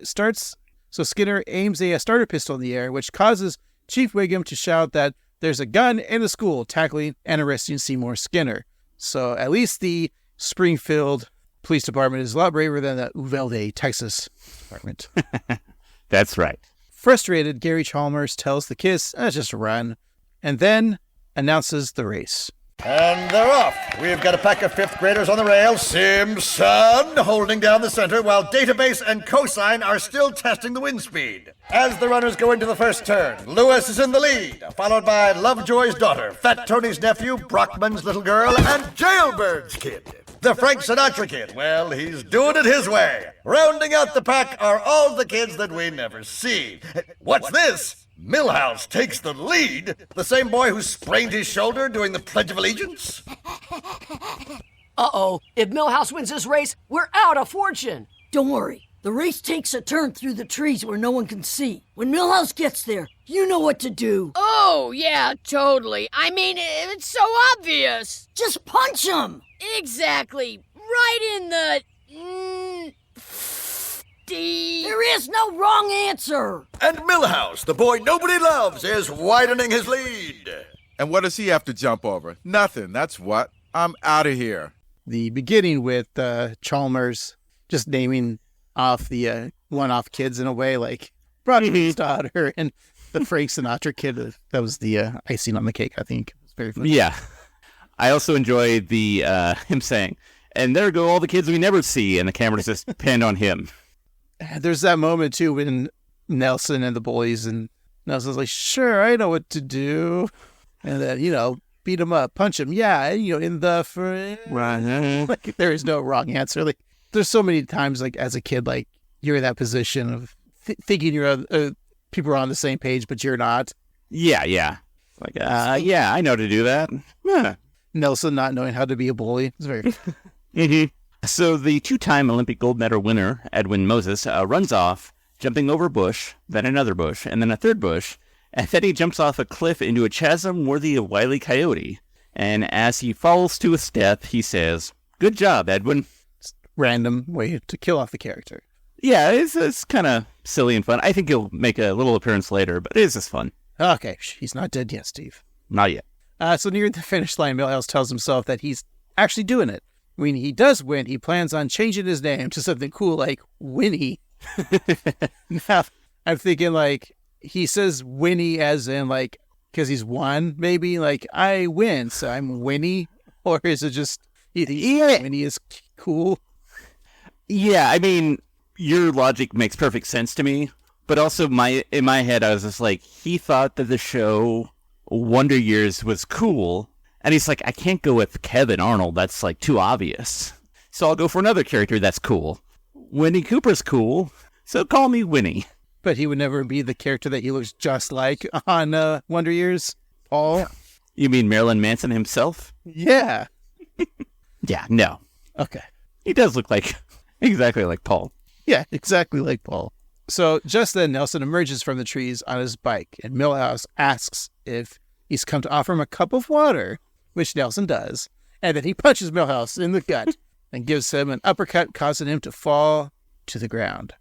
aims a starter pistol in the air, which causes Chief Wiggum to shout that there's a gun in the school, tackling and arresting Seymour Skinner. So at least the Springfield Police Department is a lot braver than the Uvalde, Texas Department. That's right. Frustrated, Gary Chalmers tells the kids, just run, and then announces the race. And they're off. We've got a pack of 5th graders on the rail. Simpson holding down the center while database and cosine are still testing the wind speed. As the runners go into the first turn, Lewis is in the lead, followed by Lovejoy's daughter, Fat Tony's nephew, Brockman's little girl, and Jailbird's kid. The Frank Sinatra kid, well, he's doing it his way. Rounding out the pack are all the kids that we never see. What's this? Milhouse takes the lead? The same boy who sprained his shoulder doing the Pledge of Allegiance? Uh-oh, if Milhouse wins this race, we're out a fortune. Don't worry. The race takes a turn through the trees where no one can see. When Milhouse gets there, you know what to do. Oh, yeah, totally. I mean, it's so obvious. Just punch him. Exactly. Right in the... There is no wrong answer. And Milhouse, the boy nobody loves, is widening his lead. And what does he have to jump over? Nothing, that's what. I'm out of here. The beginning with Chalmers just naming off the one-off kids in a way, like Broadway's daughter and the Frank Sinatra kid. That was the icing on the cake, I think. It was very funny. Yeah. I also enjoyed the him saying, and there go all the kids we never see, and the camera's just pinned on him. There's that moment, too, when Nelson and the boys, and Nelson's like, sure, I know what to do. And then, beat him up, punch him. Yeah, in the frame. Right. Like, there is no wrong answer. Like, there's so many times, like, as a kid, like, you're in that position of thinking you're people are on the same page, but you're not. Yeah. Like, yeah, I know how to do that. Yeah. Nelson not knowing how to be a bully. It's very... Mm-hmm. So the two-time Olympic gold medal winner, Edwin Moses, runs off, jumping over a bush, then another bush, and then a third bush, and then he jumps off a cliff into a chasm worthy of Wile E. Coyote. And as he falls to a step, he says, "Good job, Edwin." Random way to kill off the character. Yeah, it's kind of silly and fun. I think he'll make a little appearance later, but it is just fun. Okay, he's not dead yet, Steve. Not yet. So near the finish line, Milhouse tells himself that he's actually doing it. When he does win, he plans on changing his name to something cool like Winnie. Now, I'm thinking, like, he says Winnie as in, like, because he's won, maybe, like, I win, so I'm Winnie? Or is it just, Winnie is cool? Yeah, I mean, your logic makes perfect sense to me, but also in my head, I was just like, he thought that the show Wonder Years was cool, and he's like, I can't go with Kevin Arnold, that's, like, too obvious. So I'll go for another character that's cool. Winnie Cooper's cool, so call me Winnie. But he would never be the character that he looks just like on Wonder Years, Paul. You mean Marilyn Manson himself? Yeah. Yeah, no. Okay. He does look like exactly like Paul. Yeah, exactly like Paul. So just then, Nelson emerges from the trees on his bike, and Milhouse asks if he's come to offer him a cup of water, which Nelson does, and then he punches Milhouse in the gut and gives him an uppercut, causing him to fall to the ground.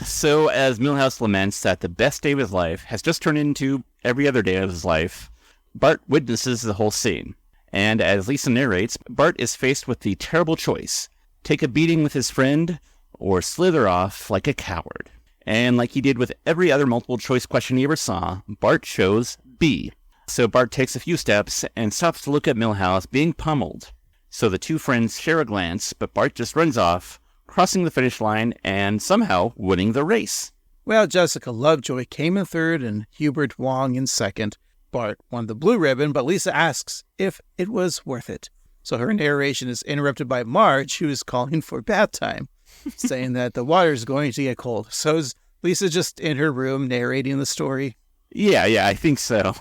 So as Milhouse laments that the best day of his life has just turned into every other day of his life, Bart witnesses the whole scene. And as Lisa narrates, Bart is faced with the terrible choice: take a beating with his friend, or slither off like a coward. And like he did with every other multiple choice question he ever saw, Bart chose B. So Bart takes a few steps and stops to look at Milhouse being pummeled. So the two friends share a glance, but Bart just runs off, crossing the finish line and somehow winning the race. Well, Jessica Lovejoy came in third and Hubert Wong in second. Bart won the blue ribbon, but Lisa asks if it was worth it. So her narration is interrupted by Marge, who is calling for bath time, saying that the water is going to get cold. So is Lisa just in her room narrating the story? Yeah, I think so.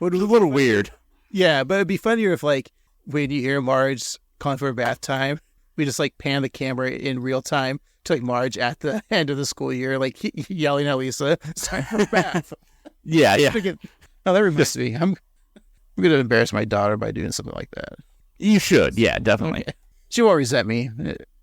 It was a little weird. Yeah, but it'd be funnier if, like, when you hear Marge calling for bath time, we just, like, pan the camera in real time to, like, Marge at the end of the school year, like, yelling at Lisa, it's time for bath. Yeah. Oh, that reminds me. I'm going to embarrass my daughter by doing something like that. You should, yeah, definitely. Okay. She won't resent me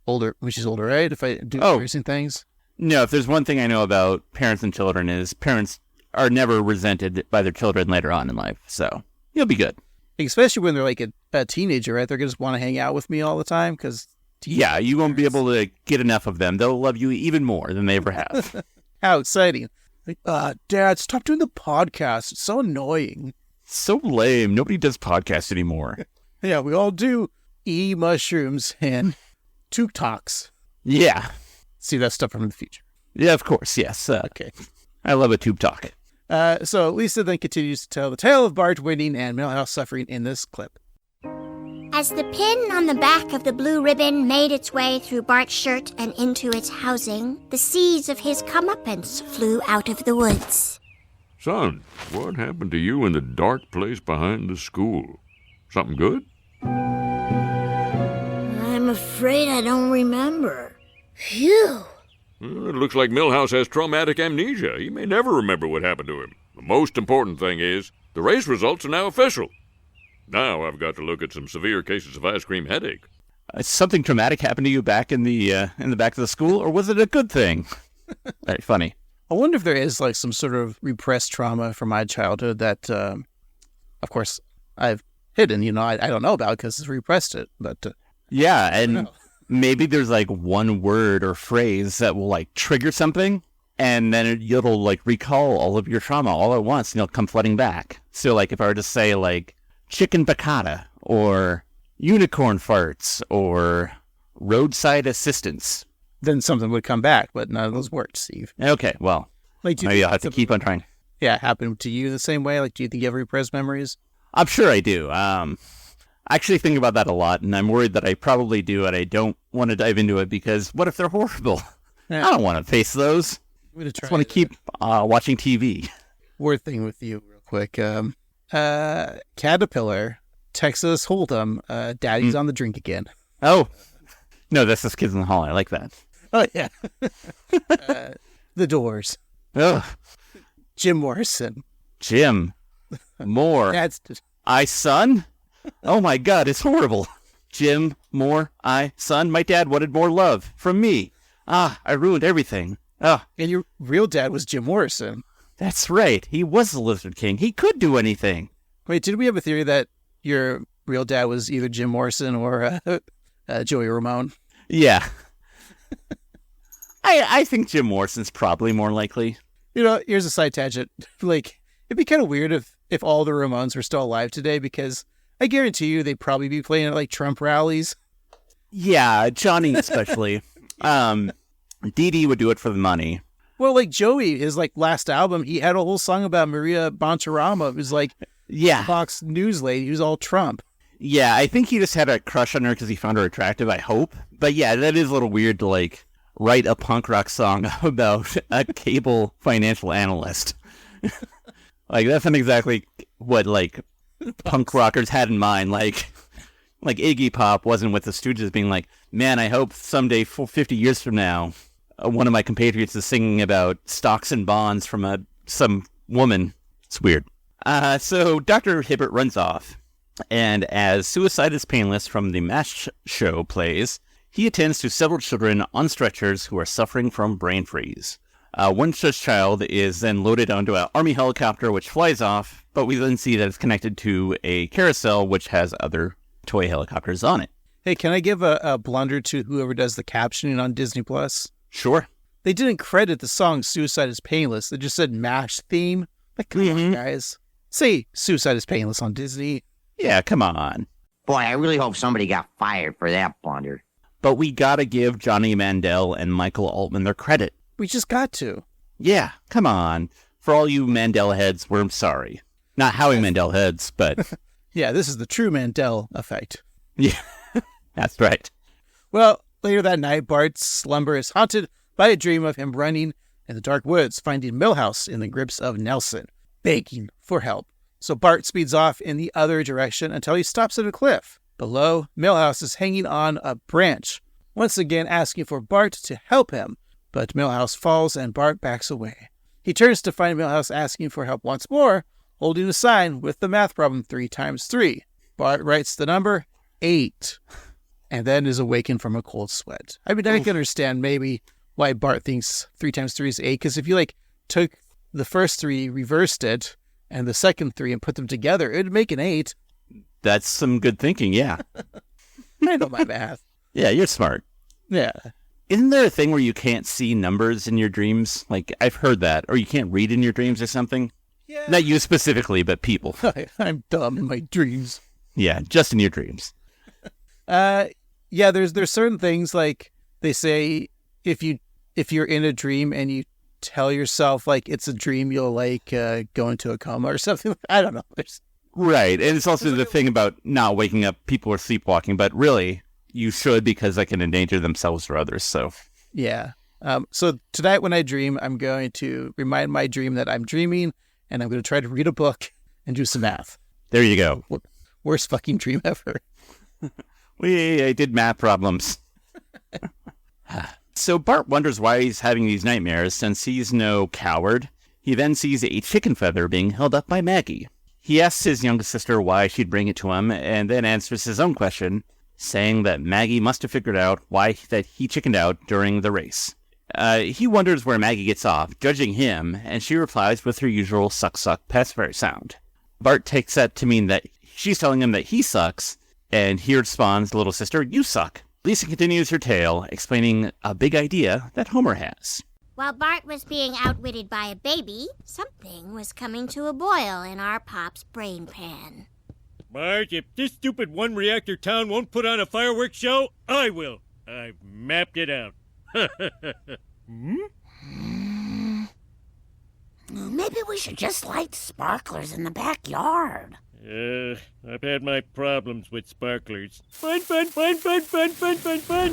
when she's older, right? If I do embarrassing things. No, if there's one thing I know about parents and children is parents are never resented by their children later on in life. So you'll be good. Especially when they're like a teenager, right? They're going to just want to hang out with me all the time because... Yeah, you won't be able to get enough of them. They'll love you even more than they ever have. How exciting. Like, Dad, stop doing the podcast. It's so annoying. So lame. Nobody does podcasts anymore. Yeah, we all do mushrooms and Took Talks. Yeah. See that stuff from the future. Yeah, of course. Yes. Okay. I love a tube talk. So Lisa then continues to tell the tale of Bart winning and Milhouse suffering in this clip. As the pin on the back of the blue ribbon made its way through Bart's shirt and into its housing, the seeds of his comeuppance flew out of the woods. Son, what happened to you in the dark place behind the school? Something good? afraid I don't remember. Phew. Well, it looks like Milhouse has traumatic amnesia. He may never remember what happened to him. The most important thing is, the race results are now official. Now I've got to look at some severe cases of ice cream headache. Something traumatic happened to you back in the back of the school, or was it a good thing? Very funny. I wonder if there is like some sort of repressed trauma from my childhood that, of course, I've hidden. I don't know about because it's repressed it. But yeah, and maybe there's like one word or phrase that will like trigger something, and then it'll like recall all of your trauma all at once, and it'll come flooding back. So like if I were to say like chicken piccata or unicorn farts or roadside assistance, then something would come back, but none of those worked, Steve. Okay, well, like, maybe I'll have to keep on trying. Yeah, happened to you the same way? Like, do you think you have repressed memories? I'm sure I do. I actually think about that a lot, and I'm worried that I probably do, and I don't want to dive into it because what if they're horrible? Yeah. I don't want to face those. I just want to keep watching TV. Word thing with you real quick. Caterpillar, Texas Hold'em, Daddy's on the drink again. Oh. No, that's just Kids in the Hall. I like that. Oh, yeah. The Doors. Ugh. Jim Morrison. Jim. More. That's just... I, son? Oh, my God, it's horrible. Jim, more, I, son. My dad wanted more love from me. Ah, I ruined everything. Ah. And your real dad was Jim Morrison. That's right. He was the Lizard King. He could do anything. Wait, did we have a theory that your real dad was either Jim Morrison or Joey Ramone? Yeah. I think Jim Morrison's probably more likely. Here's a side tangent. Like, it'd be kind of weird if all the Ramones were still alive today, because I guarantee you they'd probably be playing at, like, Trump rallies. Yeah, Johnny especially. Dee Dee would do it for the money. Well, like, Joey, his, like, last album, he had a whole song about Maria Bontarama. It was, like, Fox News lady. He was all Trump. Yeah, I think he just had a crush on her because he found her attractive, I hope. But yeah, that is a little weird to, like, write a punk rock song about a cable financial analyst. Like, that's not exactly what, like, punk rockers had in mind. Like Iggy Pop wasn't with the Stooges being like, man, I hope someday, 50 years from now, one of my compatriots is singing about stocks and bonds from some woman. It's weird. So Dr. Hibbert runs off. And as Suicide is Painless from the MASH show plays, he attends to several children on stretchers who are suffering from brain freeze. One such child is then loaded onto an army helicopter which flies off, but we then see that it's connected to a carousel which has other toy helicopters on it. Hey, can I give a blunder to whoever does the captioning on Disney+? Sure. They didn't credit the song Suicide is Painless. They just said MASH theme. Like, come on, guys. Say Suicide is Painless on Disney. Yeah, come on. Boy, I really hope somebody got fired for that blunder. But we gotta give Johnny Mandel and Michael Altman their credit. We just got to. Yeah, come on. For all you Mandel heads, we're sorry. Not Howie Mandel heads, but... Yeah, this is the true Mandel effect. Yeah, that's right. Well, later that night, Bart's slumber is haunted by a dream of him running in the dark woods, finding Milhouse in the grips of Nelson, begging for help. So Bart speeds off in the other direction until he stops at a cliff. Below, Milhouse is hanging on a branch, once again asking for Bart to help him, but Milhouse falls and Bart backs away. He turns to find Milhouse asking for help once more, holding a sign with the math problem 3 times 3. Bart writes the number 8, and then is awakened from a cold sweat. I mean, I can understand maybe why Bart thinks 3 times 3 is 8, because if you, like, took the first 3, reversed it, and the second 3 and put them together, it would make an 8. That's some good thinking, yeah. I know my math. Yeah, you're smart. Yeah. Isn't there a thing where you can't see numbers in your dreams? Like, I've heard that. Or you can't read in your dreams or something? Yeah. Not you specifically, but people. I'm dumb in my dreams. Yeah, just in your dreams. Yeah, there's certain things, like, they say if you're in a dream and you tell yourself, like, it's a dream, you'll, like, go into a coma or something. I don't know. Right, and it's also the thing about not waking up, people are sleepwalking, but really, you should, because they can endanger themselves or others, so. Yeah. So tonight when I dream, I'm going to remind my dream that I'm dreaming, and I'm going to try to read a book and do some math. There you go. Worst fucking dream ever. We did math problems. So Bart wonders why he's having these nightmares since he's no coward. He then sees a chicken feather being held up by Maggie. He asks his youngest sister why she'd bring it to him, and then answers his own question, saying that Maggie must have figured out why that he chickened out during the race. He wonders where Maggie gets off, judging him, and she replies with her usual suck-suck pacifier sound. Bart takes that to mean that she's telling him that he sucks, and he responds, little sister, you suck. Lisa continues her tale, explaining a big idea that Homer has. While Bart was being outwitted by a baby, something was coming to a boil in our Pop's brain pan. Bart, if this stupid one-reactor town won't put on a fireworks show, I will. I've mapped it out. Maybe we should just light sparklers in the backyard. I've had my problems with sparklers. Fun, fun, fun, fun, fun, fun, fun, fun.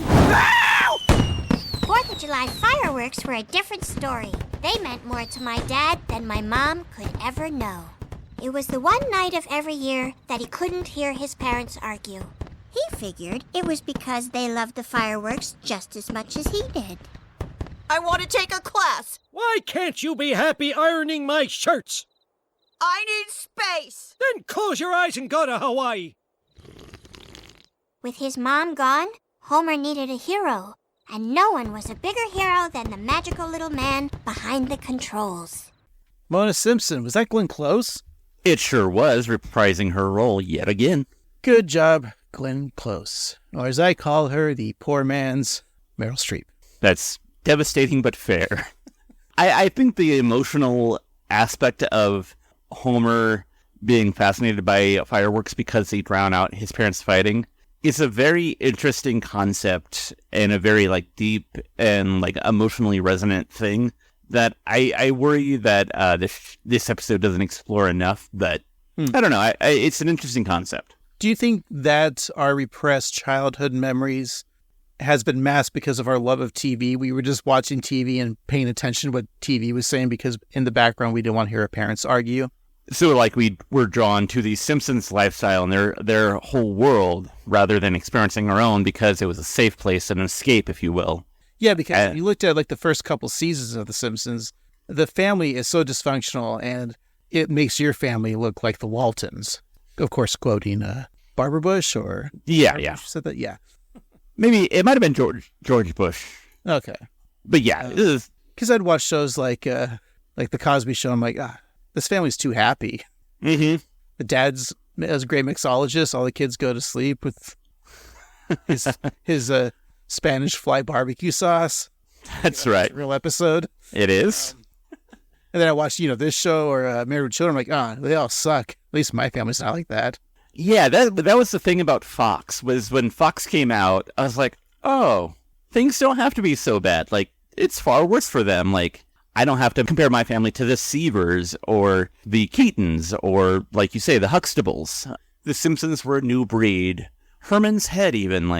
4th of July fireworks were a different story. They meant more to my dad than my mom could ever know. It was the one night of every year that he couldn't hear his parents argue. He figured it was because they loved the fireworks just as much as he did. I want to take a class. Why can't you be happy ironing my shirts? I need space. Then close your eyes and go to Hawaii. With his mom gone, Homer needed a hero, and no one was a bigger hero than the magical little man behind the controls. Mona Simpson, was that Glenn Close? It sure was, reprising her role yet again. Good job, Glenn Close. Or as I call her, the poor man's Meryl Streep. That's devastating but fair. I think the emotional aspect of Homer being fascinated by fireworks because they drown out his parents fighting is a very interesting concept and a very deep and emotionally resonant thing that I worry that this episode doesn't explore enough, but I don't know. It's an interesting concept. Do you think that our repressed childhood memories has been masked because of our love of TV? We were just watching TV and paying attention to what TV was saying because in the background we didn't want to hear our parents argue. So we were drawn to the Simpsons lifestyle and their whole world rather than experiencing our own because it was a safe place, an escape, if you will. Yeah, because you looked at the first couple seasons of The Simpsons, the family is so dysfunctional and it makes your family look like the Waltons. Of course, quoting Barbara Bush or... Yeah. Said that? Yeah. Maybe it might have been George Bush. Okay. But yeah. Because I'd watch shows like The Cosby Show. I'm like, this family's too happy. Mm-hmm. The dad's a great mixologist. All the kids go to sleep with his Spanish fly barbecue sauce. That's right. Real episode. It is. And then I watched, this show or Married with Children. I'm like, they all suck. At least my family's not like that. Yeah, that was the thing about Fox, was when Fox came out, I was like, oh, things don't have to be so bad. It's far worse for them. I don't have to compare my family to the Seavers or the Keatons or, like you say, the Huxtables. The Simpsons were a new breed. Herman's Head even,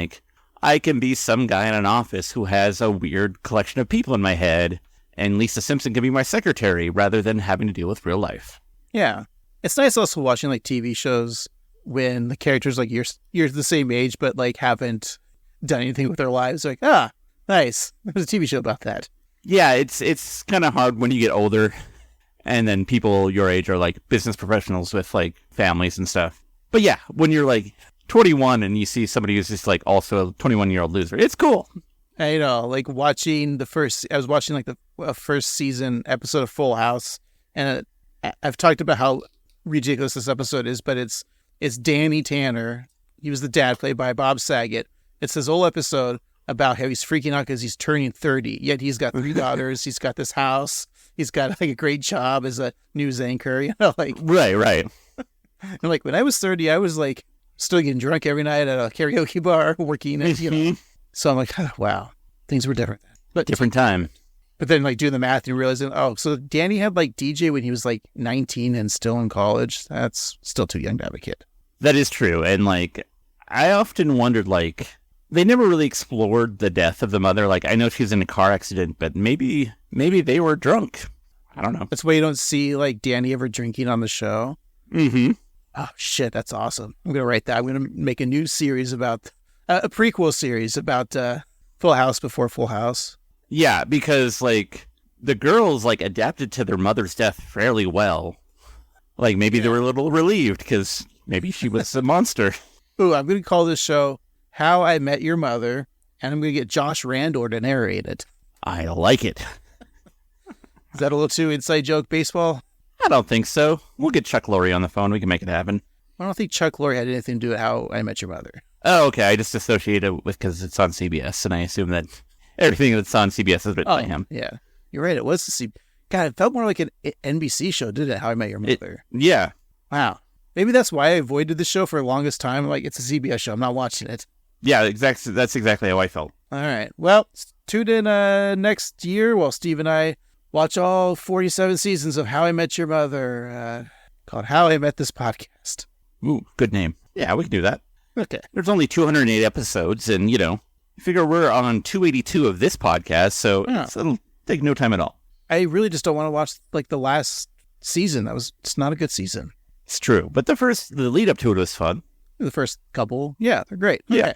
I can be some guy in an office who has a weird collection of people in my head, and Lisa Simpson can be my secretary rather than having to deal with real life. Yeah. It's nice also watching TV shows when the characters you're the same age but haven't done anything with their lives. Nice. There's a TV show about that. Yeah, it's kind of hard when you get older and then people your age are business professionals with families and stuff. But yeah, when you're 21 and you see somebody who's just also a 21-year-old loser, it's cool. I know, watching the first first season episode of Full House, and I've talked about how ridiculous this episode is, but it's Danny Tanner. He was the dad, played by Bob Saget. It's this whole episode about how he's freaking out because he's turning 30, yet he's got 3 daughters, he's got this house, he's got a great job as a news anchor, Right. And when I was 30, I was still getting drunk every night at a karaoke bar, working, and So I'm like, wow, things were different. But different time. But then doing the math and realizing, so Danny had DJ when he was 19 and still in college. That's still too young to have a kid. That is true. And I often wondered, they never really explored the death of the mother. I know she was in a car accident, but maybe they were drunk. I don't know. That's why you don't see Danny ever drinking on the show. Mm-hmm. Oh shit, that's awesome. I'm gonna write that. I'm gonna make a new series about a prequel series about Full House before Full House. Yeah, because, like, the girls, like, adapted to their mother's death fairly well. Like, maybe they were a little relieved, because maybe she was a monster. Ooh, I'm going to call this show How I Met Your Mother, and I'm going to get Josh Randor to narrate it. I like it. Is that a little too inside joke baseball? I don't think so. We'll get Chuck Lorre on the phone. We can make it happen. I don't think Chuck Lorre had anything to do with How I Met Your Mother. Oh, okay. I just associate it with because it's on CBS, and I assume that everything that's on CBS is written by him. Yeah. You're right. It was the CBS. God, it felt more like an NBC show, didn't it? How I Met Your Mother. Yeah. Wow. Maybe that's why I avoided the show for the longest time. Like, it's a CBS show. I'm not watching it. Yeah, exactly. That's exactly how I felt. All right. Well, tune in next year while Steve and I watch all 47 seasons of How I Met Your Mother, called How I Met This Podcast. Ooh, good name. Yeah, we can do that. Okay. There's only 208 episodes, and, you figure we're on 282 of this podcast, so it'll take no time at all. I really just don't want to watch, like, the last season. It's not a good season. It's true, but the lead up to it was fun. The first couple, yeah, they're great. Yeah. Okay.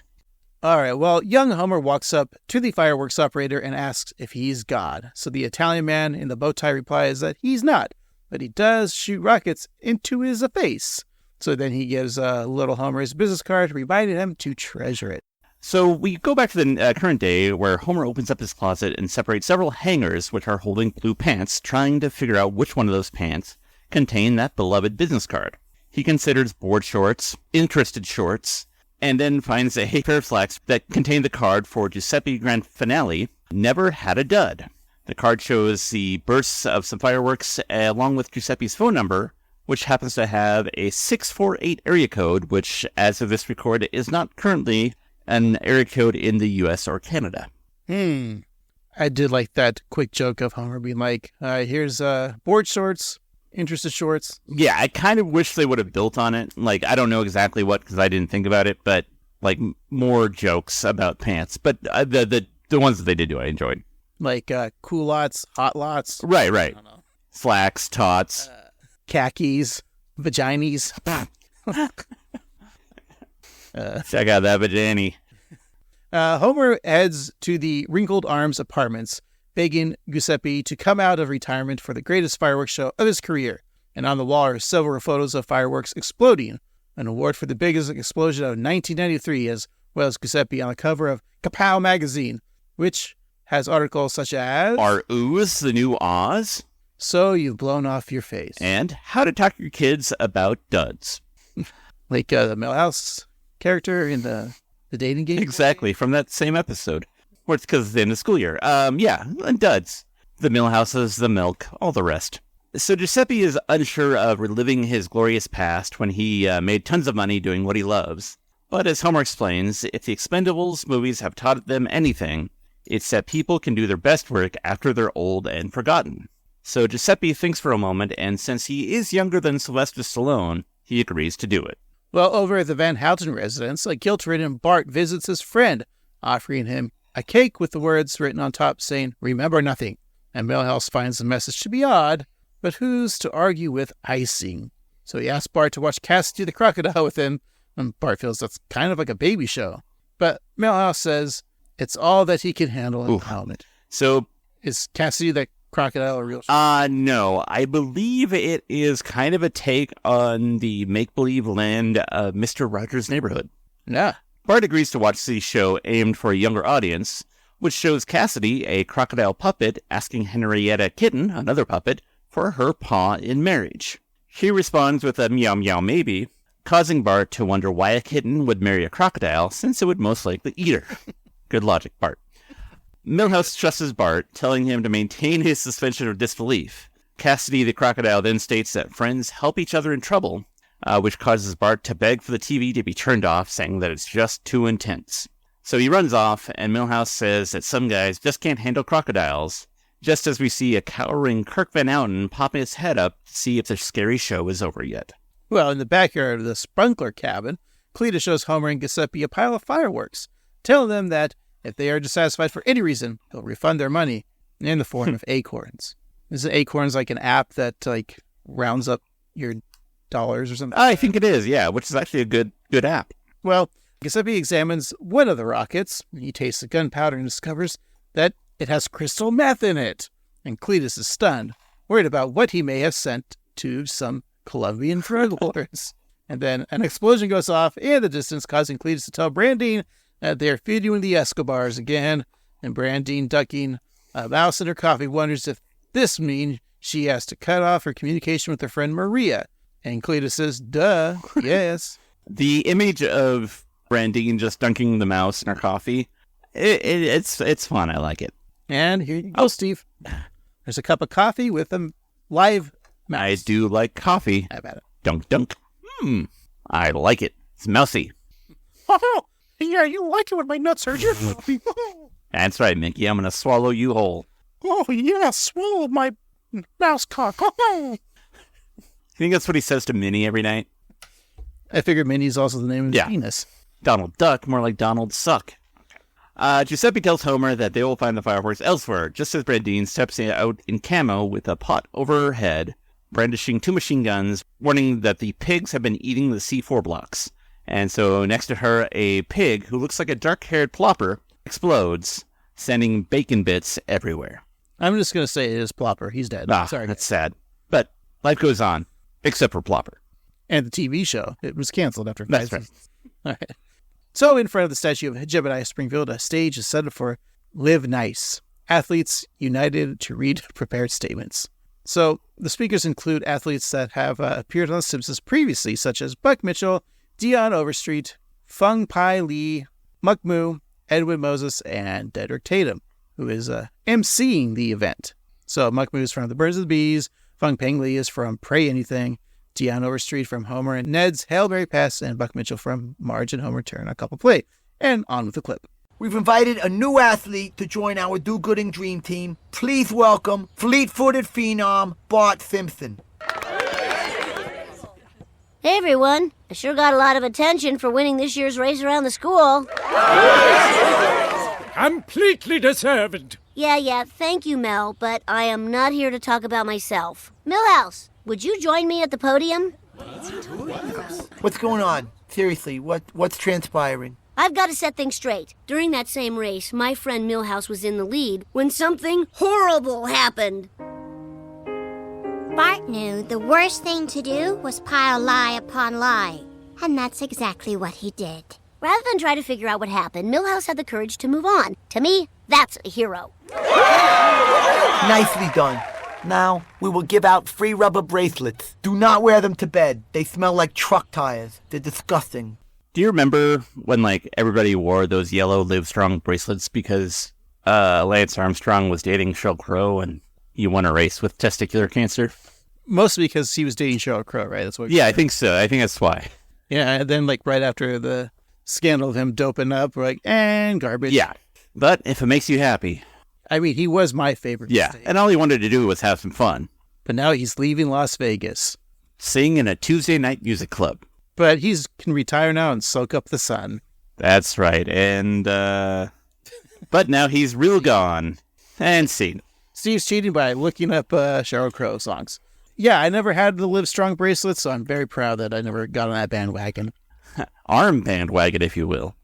All right, well, young Homer walks up to the fireworks operator and asks if he's God. So the Italian man in the bow tie replies that he's not, but he does shoot rockets into his face. So then he gives little Homer his business card, reminding him to treasure it. So we go back to the current day where Homer opens up his closet and separates several hangers which are holding blue pants, trying to figure out which one of those pants contain that beloved business card. He considers board shorts, interested shorts, and then finds a pair of slacks that contain the card for Giuseppe Grand Finale, Never Had a Dud. The card shows the bursts of some fireworks along with Giuseppe's phone number, which happens to have a 648 area code, which, as of this record, is not currently an area code in the U.S. or Canada. I did like that quick joke of Homer being like, here's board shorts, interested shorts. Yeah, I kind of wish they would have built on it. Like, I don't know exactly what, because I didn't think about it, but, like, more jokes about pants. But the ones that they did do, I enjoyed. Like, cool lots, hot lots. Right. I don't know. Slacks, tots. Khakis, vaginis. Check out that vagini. Homer heads to the Wrinkled Arms Apartments, begging Giuseppe to come out of retirement for the greatest fireworks show of his career. And on the wall are several photos of fireworks exploding, an award for the biggest explosion of 1993, as well as Giuseppe on the cover of Kapow magazine, which has articles such as Are Oohs the New Oz? So You've Blown Off Your Face. And How to Talk Your Kids About Duds. Like the Milhouse character in the dating game? Exactly, from that same episode. Or it's because it's the end of school year. Yeah, and duds. The Milhouses, the milk, all the rest. So Giuseppe is unsure of reliving his glorious past when he made tons of money doing what he loves. But as Homer explains, if the Expendables movies have taught them anything, it's that people can do their best work after they're old and forgotten. So Giuseppe thinks for a moment, and since he is younger than Sylvester Stallone, he agrees to do it. Well, over at the Van Houten residence, a guilt-ridden Bart visits his friend, offering him a cake with the words written on top saying, "Remember nothing." And Milhouse finds the message to be odd, but who's to argue with icing? So he asks Bart to watch Cassidy the Crocodile with him, and Bart feels that's kind of like a baby show. But Milhouse says it's all that he can handle in the helmet. So is Cassidy the Crocodile a real show? No. I believe it is kind of a take on the make-believe land of Mr. Rogers' Neighborhood. Yeah. Bart agrees to watch the show aimed for a younger audience, which shows Cassidy, a crocodile puppet, asking Henrietta Kitten, another puppet, for her paw in marriage. She responds with a meow meow maybe, causing Bart to wonder why a kitten would marry a crocodile, since it would most likely eat her. Good logic, Bart. Milhouse trusts Bart, telling him to maintain his suspension of disbelief. Cassidy the crocodile then states that friends help each other in trouble, which causes Bart to beg for the TV to be turned off, saying that it's just too intense. So he runs off, and Milhouse says that some guys just can't handle crocodiles, just as we see a cowering Kirk Van Houten pop his head up to see if the scary show is over yet. Well, in the backyard of the Sprinkler cabin, Cleta shows Homer and Giuseppe a pile of fireworks, telling them that if they are dissatisfied for any reason, he'll refund their money in the form of acorns. Is Acorns like an app that like rounds up your dollars or something? I think it is, yeah, which is actually a good app. Well, Giuseppe examines one of the rockets. He tastes the gunpowder and discovers that it has crystal meth in it. And Cletus is stunned, worried about what he may have sent to some Colombian drug lords. And then an explosion goes off in the distance, causing Cletus to tell Brandine that they're feuding the Escobars again. And Brandine, ducking a mouse in her coffee, wonders if this means she has to cut off her communication with her friend Maria. And Cletus says, duh, yes. The image of Brandine just dunking the mouse in her coffee, it's fun. I like it. And here you go, Steve. There's a cup of coffee with a live mouse. I do like coffee. How about it? Dunk, dunk. I like it. It's mousy. Oh, yeah, you like it when my nuts hurt your coffee. That's right, Mickey. I'm going to swallow you whole. Oh, yeah, swallow my mouse cock. You think that's what he says to Minnie every night? I figured Minnie's also the name of his penis. Donald Duck, more like Donald Suck. Giuseppe tells Homer that they will find the fireworks elsewhere, just as Brandine steps out in camo with a pot over her head, brandishing 2 machine guns, warning that the pigs have been eating the C4 blocks. And so next to her, a pig who looks like a dark-haired plopper explodes, sending bacon bits everywhere. I'm just going to say it is Plopper. He's dead. Sorry. That's sad. But life goes on, except for Plopper. And the TV show. It was canceled after 5 That's right. seasons. All right. So in front of the statue of Jebediah Springfield, a stage is set up for Live Nice. Athletes united to read prepared statements. So the speakers include athletes that have appeared on The Simpsons previously, such as Buck Mitchell, Dion Overstreet, Fung Pai Lee, Muck Moo, Edwin Moses, and Dedrick Tatum, who is emceeing the event. So Muck Moo is from The Birds of the Bees, Fung Pang Lee is from Pray Anything, Dion Overstreet from Homer and Ned's Hail Mary Pass, and Buck Mitchell from Marge and Homer Turn a Couple Play. And on with the clip. We've invited a new athlete to join our do-gooding dream team. Please welcome fleet-footed phenom Bart Simpson. Hey, everyone. I sure got a lot of attention for winning this year's race around the school. Completely deserved. Yeah, thank you, Mel, but I am not here to talk about myself. Milhouse, would you join me at the podium? What's going on? Seriously, what's transpiring? I've got to set things straight. During that same race, my friend Milhouse was in the lead when something horrible happened. Bart knew the worst thing to do was pile lie upon lie, and that's exactly what he did. Rather than try to figure out what happened, Milhouse had the courage to move on. To me, that's a hero. Nicely done. Now, we will give out free rubber bracelets. Do not wear them to bed. They smell like truck tires. They're disgusting. Do you remember when, everybody wore those yellow Livestrong bracelets because Lance Armstrong was dating Sheryl Crow and you won a race with testicular cancer? Mostly because he was dating Sheryl Crow, right? That's what. Yeah, I think so. I think that's why. Yeah, and then, right after the scandal of him doping up, we're and garbage. Yeah, but if it makes you happy. I mean, he was my favorite. Yeah, and all he wanted to do was have some fun. But now he's leaving Las Vegas. Sing in a Tuesday night music club. But he can retire now and soak up the sun. That's right. And, but now he's real gone. And seen. Steve's cheating by looking up Sheryl Crow songs. Yeah, I never had the Livestrong bracelet, so I'm very proud that I never got on that bandwagon. Arm bandwagon, if you will.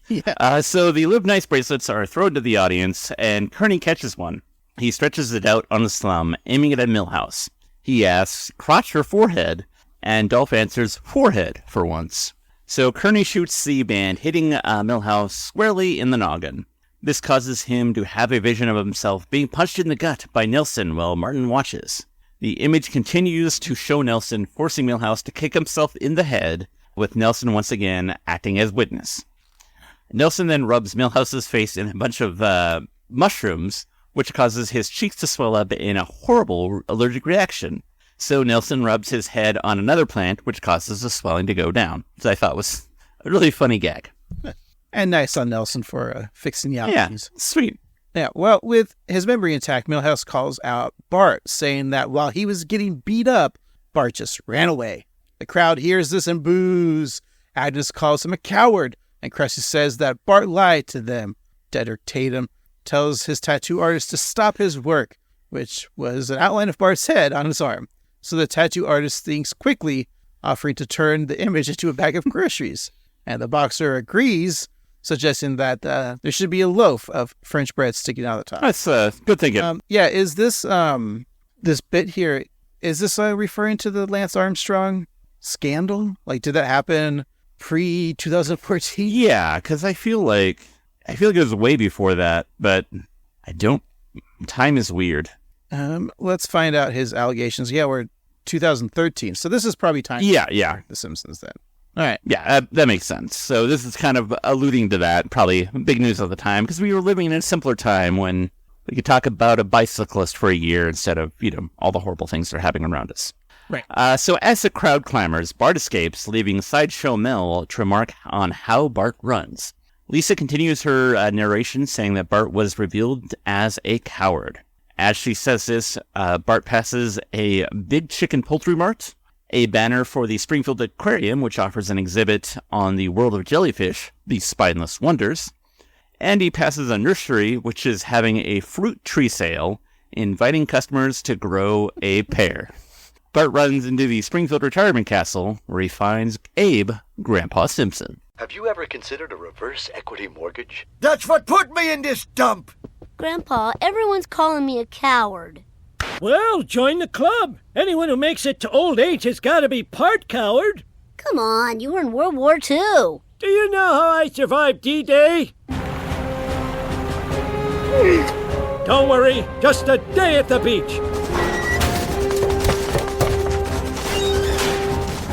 Yeah. So the Live Nice bracelets are thrown to the audience, and Kearney catches one. He stretches it out on the slum, aiming it at Milhouse. He asks, crotch or forehead? And Dolph answers, forehead, for once. So Kearney shoots the band, hitting Milhouse squarely in the noggin. This causes him to have a vision of himself being punched in the gut by Nelson while Martin watches. The image continues to show Nelson forcing Milhouse to kick himself in the head, with Nelson once again acting as witness. Nelson then rubs Milhouse's face in a bunch of mushrooms, which causes his cheeks to swell up in a horrible allergic reaction. So Nelson rubs his head on another plant, which causes the swelling to go down, which I thought was a really funny gag. And nice on Nelson for fixing the allergies. Yeah, sweet. Yeah, well, with his memory intact, Milhouse calls out Bart, saying that while he was getting beat up, Bart just ran away. The crowd hears this and boos. Agnes calls him a coward, and Krusty says that Bart lied to them. Dedrick Tatum tells his tattoo artist to stop his work, which was an outline of Bart's head on his arm. So the tattoo artist thinks quickly, offering to turn the image into a bag of groceries. And the boxer agrees, suggesting that there should be a loaf of French bread sticking out of the top. That's good thinking. Is this this bit here, is this referring to the Lance Armstrong scandal? Like, did that happen pre-2014? Yeah, because I feel like it was way before that, but time is weird. Let's find out his allegations. Yeah, we're 2013. So this is probably time. Yeah. The Simpsons then. All right. Yeah, that makes sense. So this is kind of alluding to that, probably big news at the time, because we were living in a simpler time when we could talk about a bicyclist for a year instead of, all the horrible things that are happening around us. Right. So as the crowd clamors, Bart escapes, leaving Sideshow Mel to remark on how Bart runs. Lisa continues her narration, saying that Bart was revealed as a coward. As she says this, Bart passes a Big Chicken Poultry Mart, a banner for the Springfield Aquarium, which offers an exhibit on the world of jellyfish, the spineless wonders, and he passes a nursery, which is having a fruit tree sale, inviting customers to grow a pear. Bart runs into the Springfield Retirement Castle, where he finds Abe, Grandpa Simpson. Have you ever considered a reverse equity mortgage? That's what put me in this dump! Grandpa, everyone's calling me a coward. Well, join the club. Anyone who makes it to old age has got to be part coward. Come on, you were in World War II. Do you know how I survived D-Day? Don't worry, just a day at the beach.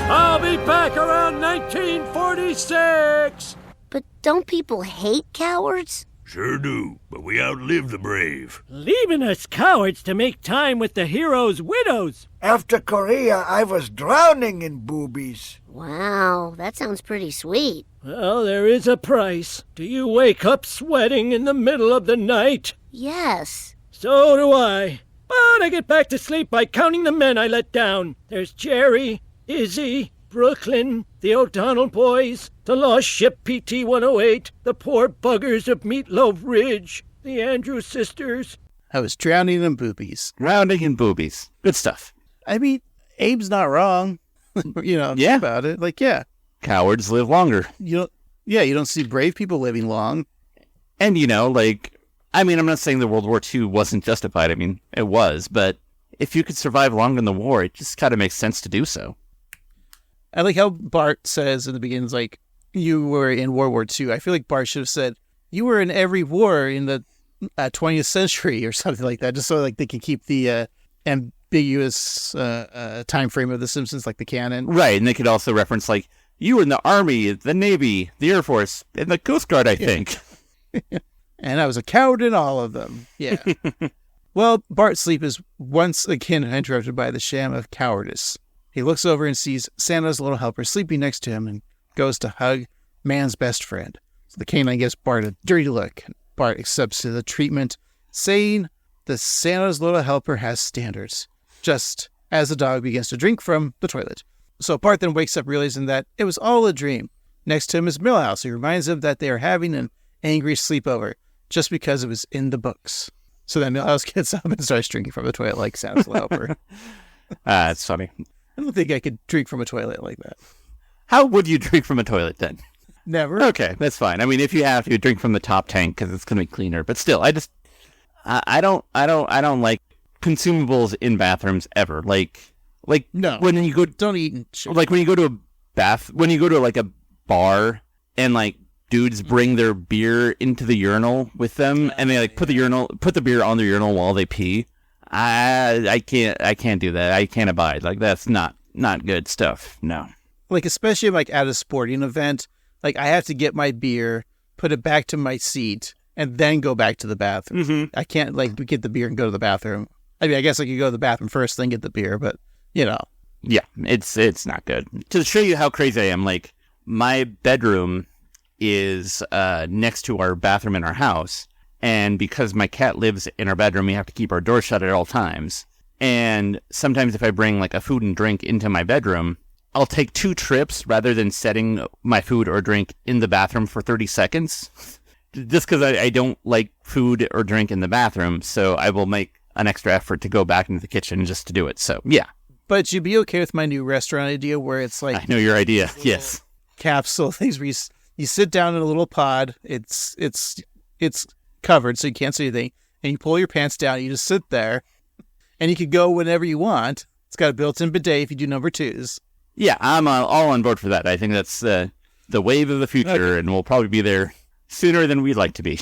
I'll be back around 1946. But don't people hate cowards? Sure do, but we outlive the brave. Leaving us cowards to make time with the heroes' widows. After Korea, I was drowning in boobies. Wow, that sounds pretty sweet. Well, there is a price. Do you wake up sweating in the middle of the night? Yes. So do I. But I get back to sleep by counting the men I let down. There's Jerry, Izzy, Brooklyn, the O'Donnell boys, the lost ship PT-108, the poor buggers of Meatloaf Ridge, the Andrews sisters. I was drowning in boobies. Drowning in boobies. Good stuff. I mean, Abe's not wrong. Yeah. About it. Like, yeah. Cowards live longer. You don't see brave people living long. And, I'm not saying the World War II wasn't justified. I mean, it was. But if you could survive longer in the war, it just kind of makes sense to do so. I like how Bart says in the beginning, like, you were in World War II. I feel like Bart should have said, you were in every war in the 20th century or something like that, just so like they can keep the ambiguous time frame of The Simpsons, like the canon. Right, and they could also reference, like, you were in the Army, the Navy, the Air Force, and the Coast Guard, I think. And I was a coward in all of them. Yeah. Well, Bart's sleep is once again interrupted by the sham of cowardice. He looks over and sees Santa's little helper sleeping next to him and goes to hug man's best friend. So the canine gives Bart a dirty look. Bart accepts the treatment, saying that Santa's little helper has standards, just as the dog begins to drink from the toilet. So Bart then wakes up realizing that it was all a dream. Next to him is Milhouse, who reminds him that they are having an angry sleepover just because it was in the books. So then Milhouse gets up and starts drinking from the toilet like Santa's little helper. That's funny. I don't think I could drink from a toilet like that. How would you drink from a toilet then? Never. Okay, that's fine. I mean, if you have to, drink from the top tank because it's going to be cleaner. But still, I don't like consumables in bathrooms ever. Like no. When you go, don't eat and shit. Like when you go to like a bar and like dudes bring their beer into the urinal with them and they like put the beer on the urinal while they pee. I can't do that. I can't abide. Like, that's not good stuff. No. Like, especially like at a sporting event, like I have to get my beer, put it back to my seat, and then go back to the bathroom. Mm-hmm. I can't like get the beer and go to the bathroom. I mean, I guess I could go to the bathroom first, then get the beer, but Yeah, it's not good. To show you how crazy I am, like, my bedroom is next to our bathroom in our house. And because my cat lives in our bedroom, we have to keep our door shut at all times. And sometimes if I bring like a food and drink into my bedroom, I'll take 2 trips rather than setting my food or drink in the bathroom for 30 seconds. Just because I don't like food or drink in the bathroom. So I will make an extra effort to go back into the kitchen just to do it. So, yeah. But you'd be okay with my new restaurant idea where it's like... I know your idea, yes. capsule things where you sit down in a little pod. It's covered so you can't see anything, and you pull your pants down. You just sit there, and you can go whenever you want. It's got a built-in bidet if you do number 2s. Yeah, I'm all on board for that. I think that's the wave of the future, and we'll probably be there sooner than we'd like to be.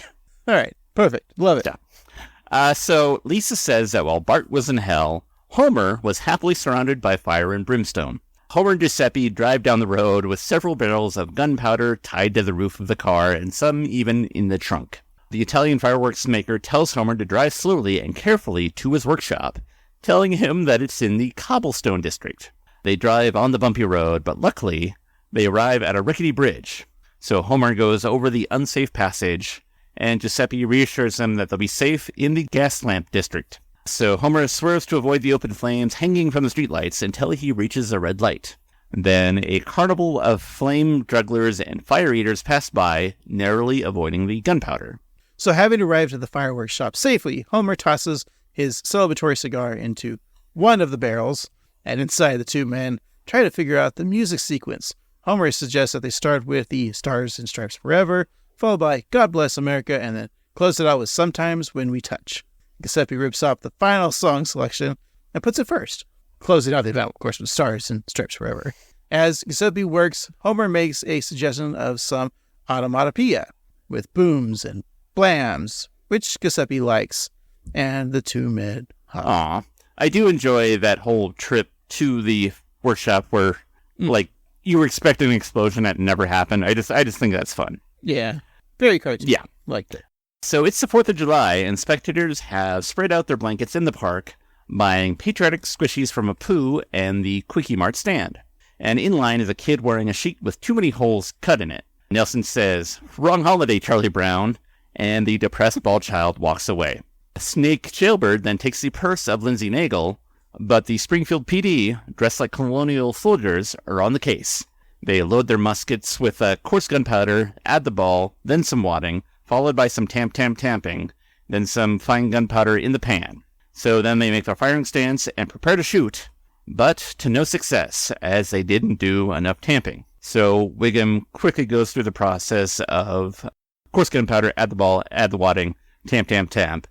All right, perfect. Love it. Yeah. So Lisa says that while Bart was in hell, Homer was happily surrounded by fire and brimstone. Homer and Giuseppe drive down the road with several barrels of gunpowder tied to the roof of the car, and some even in the trunk. The Italian fireworks maker tells Homer to drive slowly and carefully to his workshop, telling him that it's in the cobblestone district. They drive on the bumpy road, but luckily, they arrive at a rickety bridge. So Homer goes over the unsafe passage, and Giuseppe reassures him that they'll be safe in the gas lamp district. So Homer swerves to avoid the open flames hanging from the streetlights until he reaches a red light. Then a carnival of flame jugglers and fire eaters pass by, narrowly avoiding the gunpowder. So having arrived at the fireworks shop safely, Homer tosses his celebratory cigar into one of the barrels, and inside the two men try to figure out the music sequence. Homer suggests that they start with the Stars and Stripes Forever, followed by God Bless America, and then close it out with Sometimes When We Touch. Giuseppe rips off the final song selection and puts it first, closing out the event, of course, with Stars and Stripes Forever. As Giuseppe works, Homer makes a suggestion of some automatopoeia with booms and blams, which Giuseppe likes, and the two men hug. Aw. I do enjoy that whole trip to the workshop where, like, you were expecting an explosion that never happened. I just think that's fun. Yeah. Very cartoony. Yeah. Like that. So it's the 4th of July, and spectators have spread out their blankets in the park, buying patriotic squishies from Apu and the Quickie Mart stand. And in line is a kid wearing a sheet with too many holes cut in it. Nelson says, "Wrong holiday, Charlie Brown," and the depressed bald child walks away. Snake Jailbird then takes the purse of Lindsay Nagel, but the Springfield PD, dressed like colonial soldiers, are on the case. They load their muskets with coarse gunpowder, add the ball, then some wadding, followed by some tamping, then some fine gunpowder in the pan. So then they make their firing stance and prepare to shoot, but to no success, as they didn't do enough tamping. So Wiggum quickly goes through the process of coarse gunpowder, add the ball, add the wadding, tamp.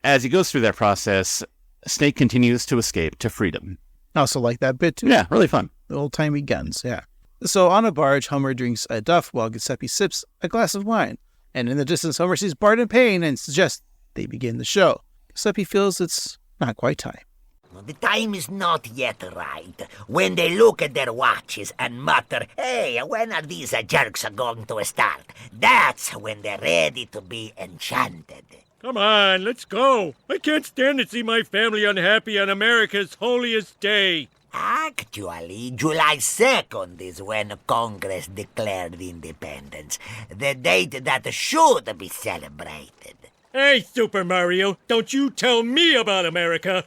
As he goes through that process, Snake continues to escape to freedom. Also like that bit, too. Yeah, really fun. The old-timey guns, yeah. So on a barge, Homer drinks a duff while Giuseppe sips a glass of wine. And in the distance, Homer sees Bart in pain and suggests they begin the show. Giuseppe feels it's not quite time. The time is not yet right. When they look at their watches and mutter, "Hey, when are these jerks going to start?" That's when they're ready to be enchanted. Come on, let's go. I can't stand to see my family unhappy on America's holiest day. Actually, July 2nd is when Congress declared independence, the date that should be celebrated. Hey, Super Mario, don't you tell me about America.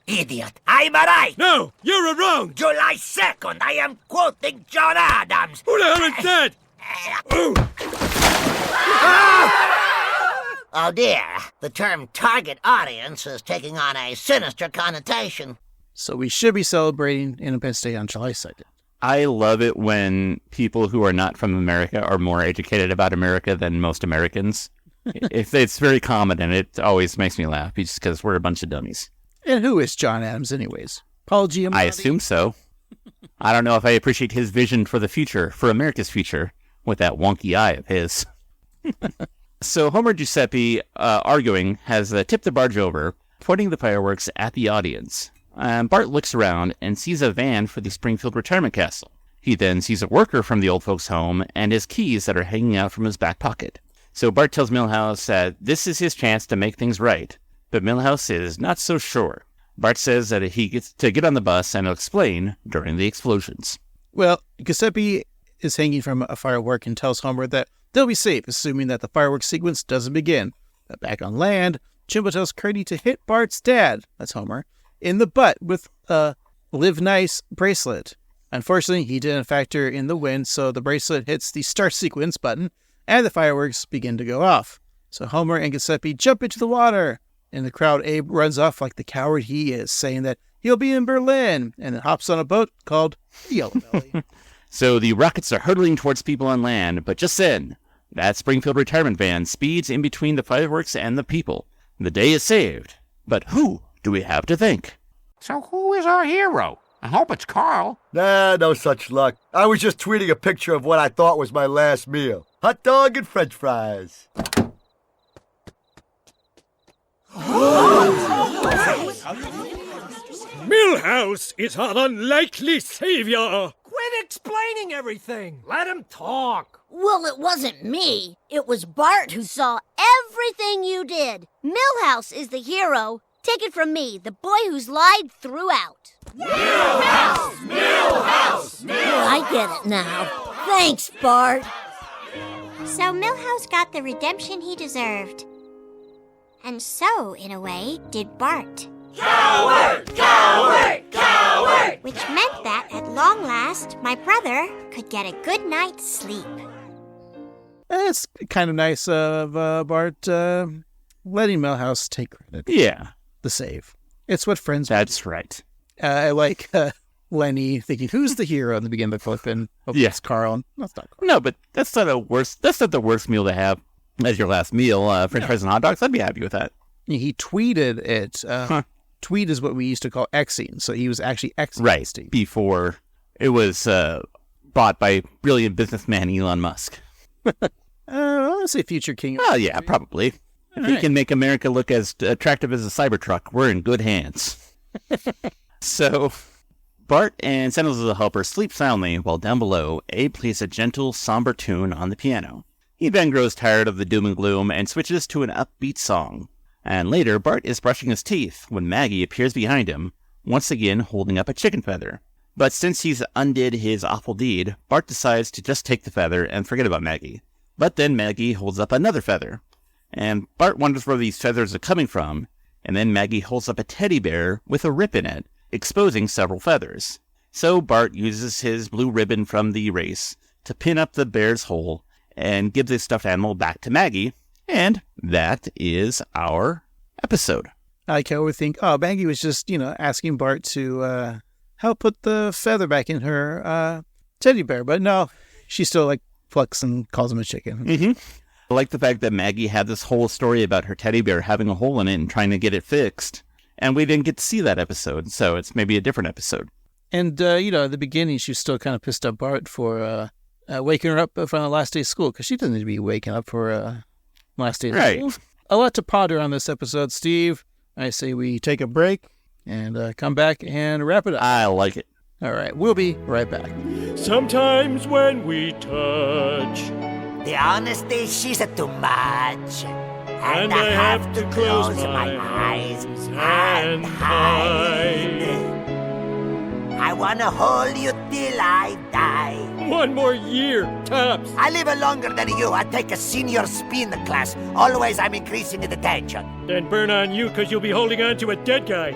Idiot, I'm right. No, you're wrong. July 2nd, I am quoting John Adams. Who the hell is that? Oh dear, the term target audience is taking on a sinister connotation. So we should be celebrating Independence Day on July 2nd. I love it when people who are not from America are more educated about America than most Americans. It's very common, and it always makes me laugh, just because we're a bunch of dummies. And who is John Adams anyways? Paul Giamatti? I assume so. I don't know if I appreciate his vision for the future, for America's future, with that wonky eye of his. So Homer and Giuseppe, arguing, has tipped the barge over, pointing the fireworks at the audience. Bart looks around and sees a van for the Springfield retirement castle. He then sees a worker from the old folks' home and his keys that are hanging out from his back pocket. So Bart tells Milhouse that this is his chance to make things right, but Milhouse is not so sure. Bart says that he gets to get on the bus and he'll explain during the explosions. Well, Giuseppe is hanging from a firework and tells Homer that they'll be safe, assuming that the fireworks sequence doesn't begin. But back on land, Jimbo tells Curdy to hit Bart's dad, that's Homer, in the butt with a Live Nice bracelet. Unfortunately, he didn't factor in the wind, so the bracelet hits the start sequence button, and the fireworks begin to go off. So Homer and Giuseppe jump into the water. In the crowd, Abe runs off like the coward he is, saying that he'll be in Berlin, and then hops on a boat called Yellow Belly. So the rockets are hurtling towards people on land, but just then, that Springfield retirement van speeds in between the fireworks and the people. The day is saved. But who do we have to thank? So who is our hero? I hope it's Carl. Nah, no such luck. I was just tweeting a picture of what I thought was my last meal. Hot dog and french fries. Milhouse is our unlikely savior. Quit explaining everything. Let him talk. Well, it wasn't me. It was Bart who saw everything you did. Milhouse is the hero. Take it from me, the boy who's lied throughout. Milhouse! Milhouse! Oh, I get it now. Thanks, Bart. So Milhouse got the redemption he deserved. And so, in a way, did Bart. Coward! Coward! Coward! Which meant that, at long last, my brother could get a good night's sleep. It's kind of nice of Bart letting Milhouse take credit. Yeah. The save. It's what friends That's right. I like Lenny thinking, who's the hero in the beginning of the clip? And it's Carl. That's not Carl. No, but that's not the worst meal to have as your last meal. French fries and hot dogs, I'd be happy with that. He tweeted it. Tweet is what we used to call Xing. So he was actually Xing. Right. Steve. Before it was bought by brilliant businessman Elon Musk. I want to say future king. Oh, yeah, probably. If he can make America look as attractive as a Cybertruck, we're in good hands. So, Bart and Santa's little helper sleep soundly while down below, Abe plays a gentle, somber tune on the piano. He then grows tired of the doom and gloom and switches to an upbeat song. And later, Bart is brushing his teeth when Maggie appears behind him, once again holding up a chicken feather. But since he's undid his awful deed, Bart decides to just take the feather and forget about Maggie. But then Maggie holds up another feather. And Bart wonders where these feathers are coming from, and then Maggie holds up a teddy bear with a rip in it, exposing several feathers. So Bart uses his blue ribbon from the race to pin up the bear's hole and give the stuffed animal back to Maggie, and that is our episode. I can always think, Maggie was just, asking Bart to help put the feather back in her teddy bear, but no, she still plucks and calls him a chicken. Mm-hmm. I like the fact that Maggie had this whole story about her teddy bear having a hole in it and trying to get it fixed. And we didn't get to see that episode, so it's maybe a different episode. And, at the beginning, she was still kind of pissed at Bart for waking her up for the last day of school, because she doesn't need to be waking up for last day of school. A lot to ponder on this episode, Steve. I say we take a break and come back and wrap it up. I like it. All right, we'll be right back. Sometimes when we touch... The honesty, she's too much. And I have to close my eyes and hide. I wanna hold you till I die. 1 more year, tops. I live longer than you. I take a senior spin class. Always I'm increasing the tension. Then burn on you, because you'll be holding on to a dead guy.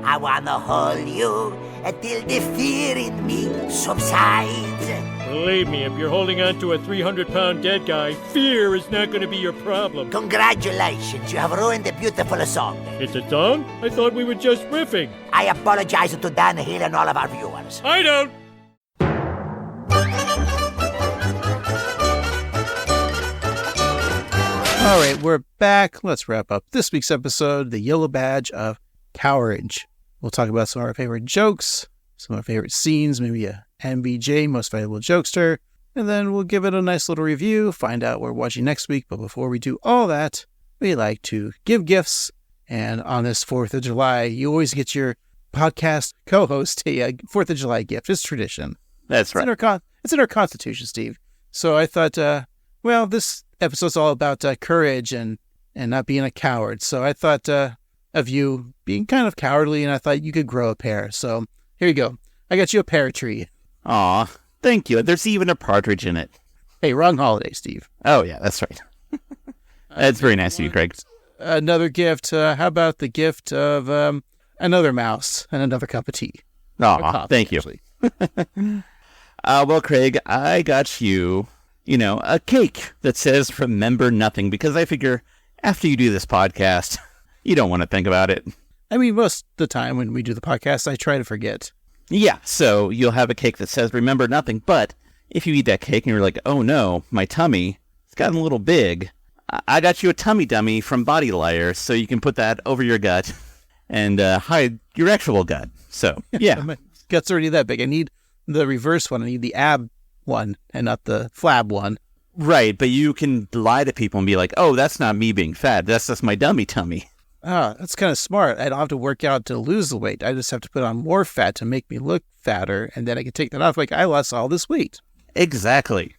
I wanna hold you until the fear in me subsides. Believe me, if you're holding on to a 300-pound dead guy, fear is not going to be your problem. Congratulations, you have ruined a beautiful song. It's a song? I thought we were just riffing. I apologize to Dan Hill and all of our viewers. I don't. All right, we're back. Let's wrap up this week's episode, The Yellow Badge of Cowardge. We'll talk about some of our favorite jokes, some of our favorite scenes, maybe a MVJ, Most Valuable Jokester, and then we'll give it a nice little review, find out what we're watching next week. But before we do all that, we like to give gifts. And on this 4th of July, you always get your podcast co-host a 4th of July gift. It's tradition. That's right. It's in our Constitution, Steve. So I thought, this episode's all about courage and not being a coward. So I thought of you being kind of cowardly, and I thought you could grow a pear. So here you go. I got you a pear tree. Aw, thank you. There's even a partridge in it. Hey, wrong holiday, Steve. Oh, yeah, that's right. That's very nice of you, Craig. Another gift. How about the gift of another mouse and another cup of tea? Aw, thank you. Well, Craig, I got you, a cake that says remember nothing, because I figure after you do this podcast, you don't want to think about it. I mean, most of the time when we do the podcast, I try to forget. Yeah, so you'll have a cake that says, remember nothing, but if you eat that cake and you're like, oh no, my tummy, it's gotten a little big, I got you a tummy dummy from Body Liar, so you can put that over your gut and hide your actual gut. So, yeah. My gut's already that big. I need the reverse one. I need the ab one and not the flab one. Right, but you can lie to people and be like, oh, that's not me being fat. That's just my dummy tummy. Ah, that's kind of smart. I don't have to work out to lose the weight. I just have to put on more fat to make me look fatter, and then I can take that off like I lost all this weight. Exactly.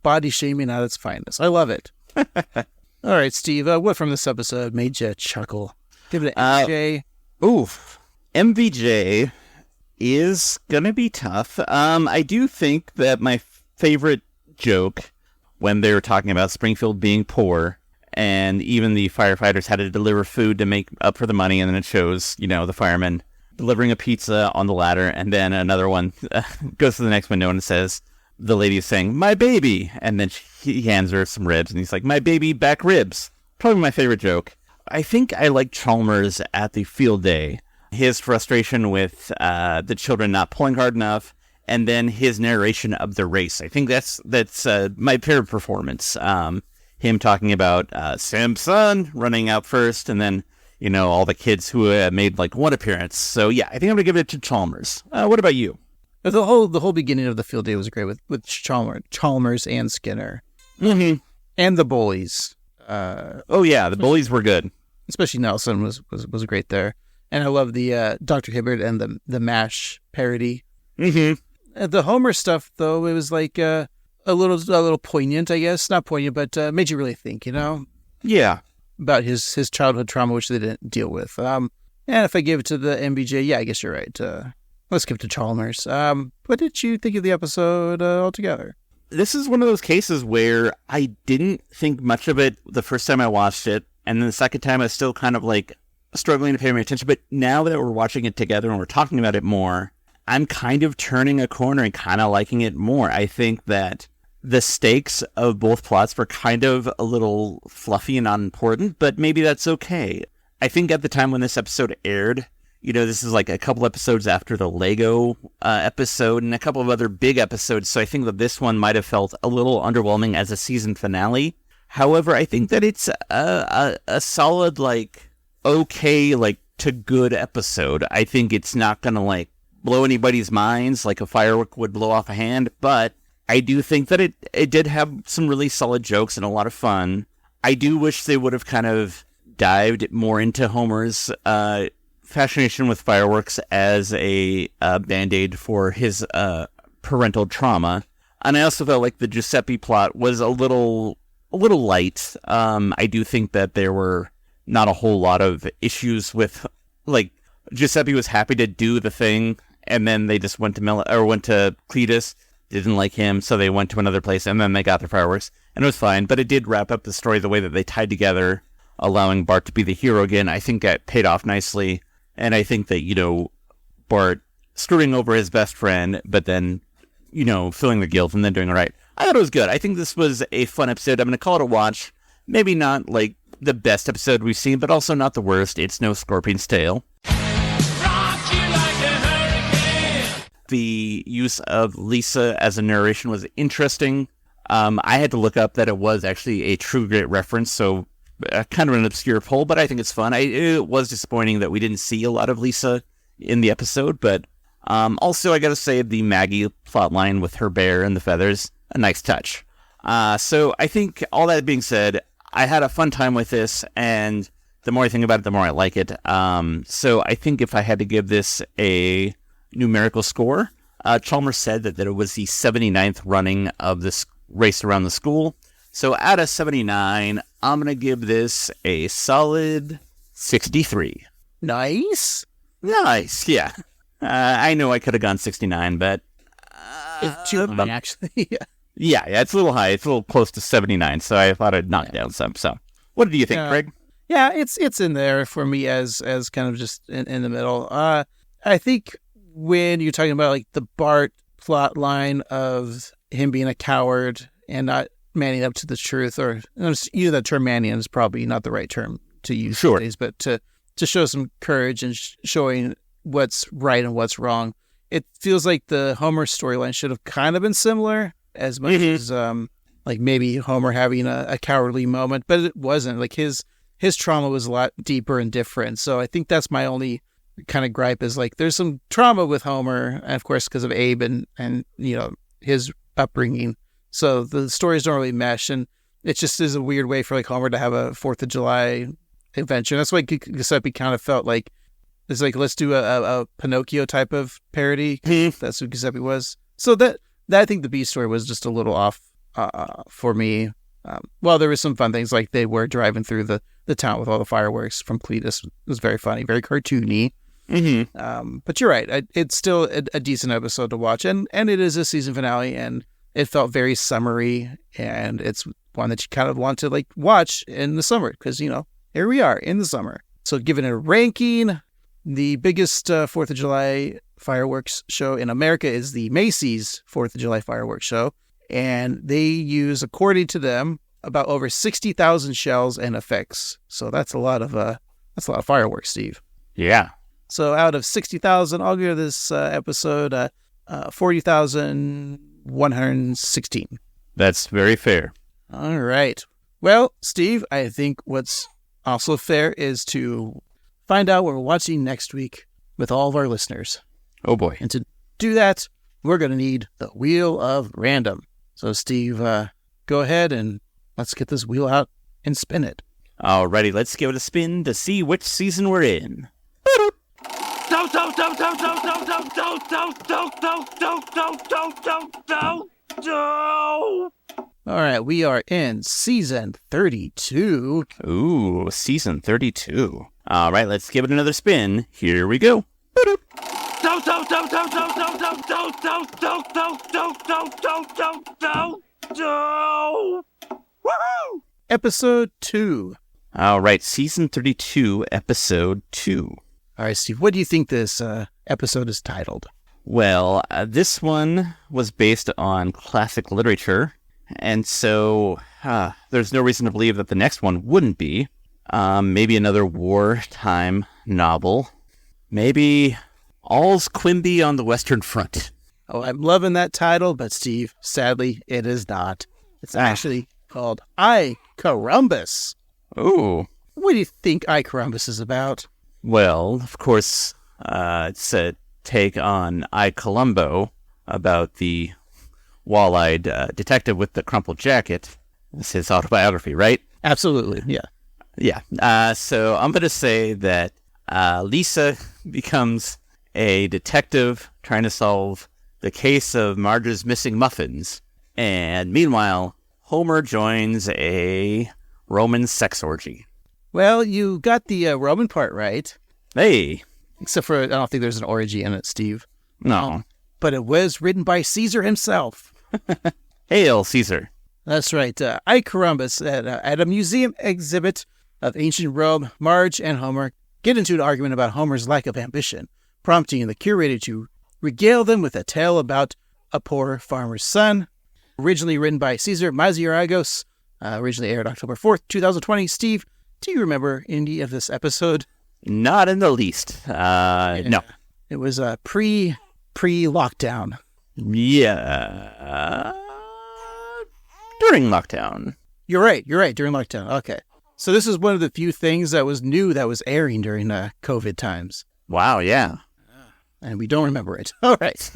Body shaming at its finest. I love it. All right, Steve, what from this episode made you chuckle? Give it an MJ. Oof. MVJ is going to be tough. I do think that my favorite joke when they were talking about Springfield being poor and even the firefighters had to deliver food to make up for the money, and then it shows, the firemen delivering a pizza on the ladder, and then another one goes to the next window and says, the lady is saying, my baby, and then he hands her some ribs, and he's like, my baby back ribs. Probably my favorite joke. I think I like Chalmers at the field day. His frustration with the children not pulling hard enough, and then his narration of the race. I think that's my favorite performance. Him talking about Simpson running out first, and then, all the kids who made like one appearance. So yeah, I think I'm going to give it to Chalmers. What about you? The whole beginning of the field day was great with Chalmers and Skinner. Mm-hmm. And the bullies. Oh yeah, the bullies were good. Especially Nelson was great there. And I love the Dr. Hibbert and the MASH parody. Mm-hmm. The Homer stuff, though, it was like a little poignant, I guess. Not poignant, but made you really think, Yeah. About his childhood trauma, which they didn't deal with. And if I give it to the MBJ, yeah, I guess you're right. Let's give it to Chalmers. What did you think of the episode altogether? This is one of those cases where I didn't think much of it the first time I watched it, and then the second time I was still kind of like struggling to pay my attention. But now that we're watching it together and we're talking about it more, I'm kind of turning a corner and kind of liking it more. I think that the stakes of both plots were kind of a little fluffy and unimportant, but maybe that's okay. I think at the time when this episode aired, this is like a couple episodes after the Lego episode and a couple of other big episodes, so I think that this one might have felt a little underwhelming as a season finale. However, I think that it's a solid, okay, to good episode. I think it's not going to, blow anybody's minds like a firework would blow off a hand, but I do think that it did have some really solid jokes and a lot of fun. I do wish they would have kind of dived more into Homer's fascination with fireworks as a band-aid for his parental trauma. And I also felt like the Giuseppe plot was a little light. I do think that there were not a whole lot of issues with, Giuseppe was happy to do the thing, and then they just went to Cletus, didn't like him, so they went to another place, and then they got their fireworks, and it was fine. But it did wrap up the story the way that they tied together, allowing Bart to be the hero again. I think that paid off nicely, and I think that, Bart screwing over his best friend, but then, feeling the guilt and then doing all right. I thought it was good. I think this was a fun episode. I'm going to call it a watch. Maybe not, the best episode we've seen, but also not the worst. It's no Scorpion's Tail. The use of Lisa as a narration was interesting. I had to look up that it was actually a True Grit reference, so kind of an obscure poll, but I think it's fun. It was disappointing that we didn't see a lot of Lisa in the episode, but also I gotta say the Maggie plotline with her bear and the feathers, a nice touch. So I think all that being said, I had a fun time with this, and the more I think about it, the more I like it. So I think if I had to give this a numerical score, Chalmers said that it was the 79th running of this race around the school. So out of 79, I'm going to give this a solid 63. Nice. Nice, yeah. I know I could have gone 69, but... it's too high, actually. Yeah, it's a little high. It's a little close to 79, so I thought I'd knock down some. So what do you think, Craig? Yeah, it's in there for me as kind of just in the middle. I think when you're talking about the Bart plot line of him being a coward and not manning up to the truth, or either the term manning is probably not the right term to use these days, but to show some courage and showing what's right and what's wrong. it feels like the Homer storyline should have kind of been similar as much as like maybe Homer having a cowardly moment, but it wasn't. Like his trauma was a lot deeper and different. So I think that's my only kind of gripe is like there's some trauma with Homer, and of course because of Abe and his upbringing. So the stories don't really mesh, and it just is a weird way for like Homer to have a 4th of July adventure. That's why Giuseppe kind of felt like it's like, let's do a Pinocchio type of parody. That's what Giuseppe was. So that I think the B story was just a little off for me. Well, there was some fun things like they were driving through the town with all the fireworks from Cletus. It was very funny, very cartoony. But you're right. It's still a decent episode to watch, and it is a season finale, and it felt very summery, and it's one that you kind of want to like watch in the summer because here we are in the summer. So given a ranking, the biggest 4th of July fireworks show in America is the Macy's 4th of July fireworks show. And they use, according to them, about over 60,000 shells and effects. So that's a lot of fireworks, Steve. Yeah. So out of 60,000, I'll give this episode 40,116. That's very fair. All right. Well, Steve, I think what's also fair is to find out what we're watching next week with all of our listeners. Oh, boy. And to do that, we're going to need the Wheel of Random. So, Steve, go ahead and let's get this wheel out and spin it. Alrighty, let's give it a spin to see which season we're in. All right, we are in season 32. Ooh, season 32. All right, let's give it another spin. Here we go. Episode 2. All right, season 32, episode 2. All right, Steve, what do you think this episode is titled? Well, this one was based on classic literature, and so there's no reason to believe that the next one wouldn't be. Maybe another wartime novel. Maybe All's Quimby on the Western Front. Oh, I'm loving that title, but Steve, sadly, it is not. It's actually called I, Columbus. Ooh. What do you think I, Columbus is about? Well, of course, it's a take on I, Columbo, about the wall-eyed detective with the crumpled jacket. It's his autobiography, right? Absolutely, yeah. Yeah, so I'm going to say that Lisa becomes a detective trying to solve the case of Marge's missing muffins. And meanwhile, Homer joins a Roman sex orgy. Well, you got the Roman part right. Hey. Except for, I don't think there's an orgy in it, Steve. No. But it was written by Caesar himself. Hail, Caesar. That's right. I, Columbus, at a museum exhibit of ancient Rome, Marge and Homer get into an argument about Homer's lack of ambition, prompting the curator to regale them with a tale about a poor farmer's son. Originally written by Caesar Mazariegos, originally aired October 4th, 2020. Steve, do you remember any of this episode? Not in the least. No. It was pre-lockdown. Yeah. During lockdown. You're right. During lockdown. Okay. So this is one of the few things that was new that was airing during COVID times. Wow, yeah. And we don't remember it. All right.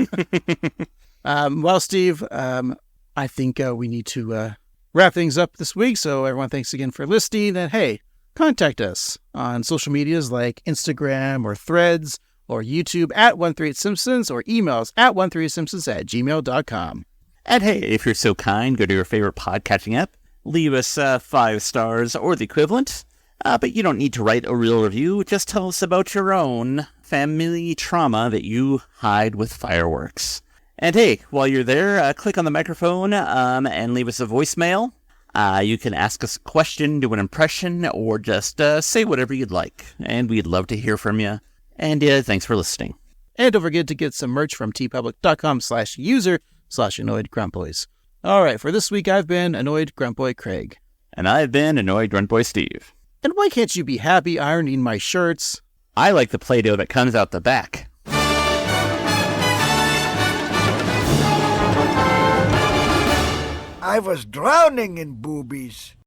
Well, Steve, I think we need to wrap things up this week. So everyone, thanks again for listening. And hey, contact us on social medias like Instagram or Threads or YouTube at 138Simpsons or email us at 138simpsons@gmail.com. And hey, if you're so kind, go to your favorite podcatching app, leave us 5 stars or the equivalent. But you don't need to write a real review. Just tell us about your own family trauma that you hide with fireworks. And hey, while you're there, click on the microphone and leave us a voicemail. You can ask us a question, do an impression, or just say whatever you'd like. And we'd love to hear from you. And thanks for listening. And don't forget to get some merch from tpublic.com/user/annoyedgruntboys. All right, for this week, I've been Annoyed Grunt Boy Craig. And I've been Annoyed Grunt Boy Steve. And why can't you be happy ironing my shirts? I like the Play-Doh that comes out the back. I was drowning in boobies.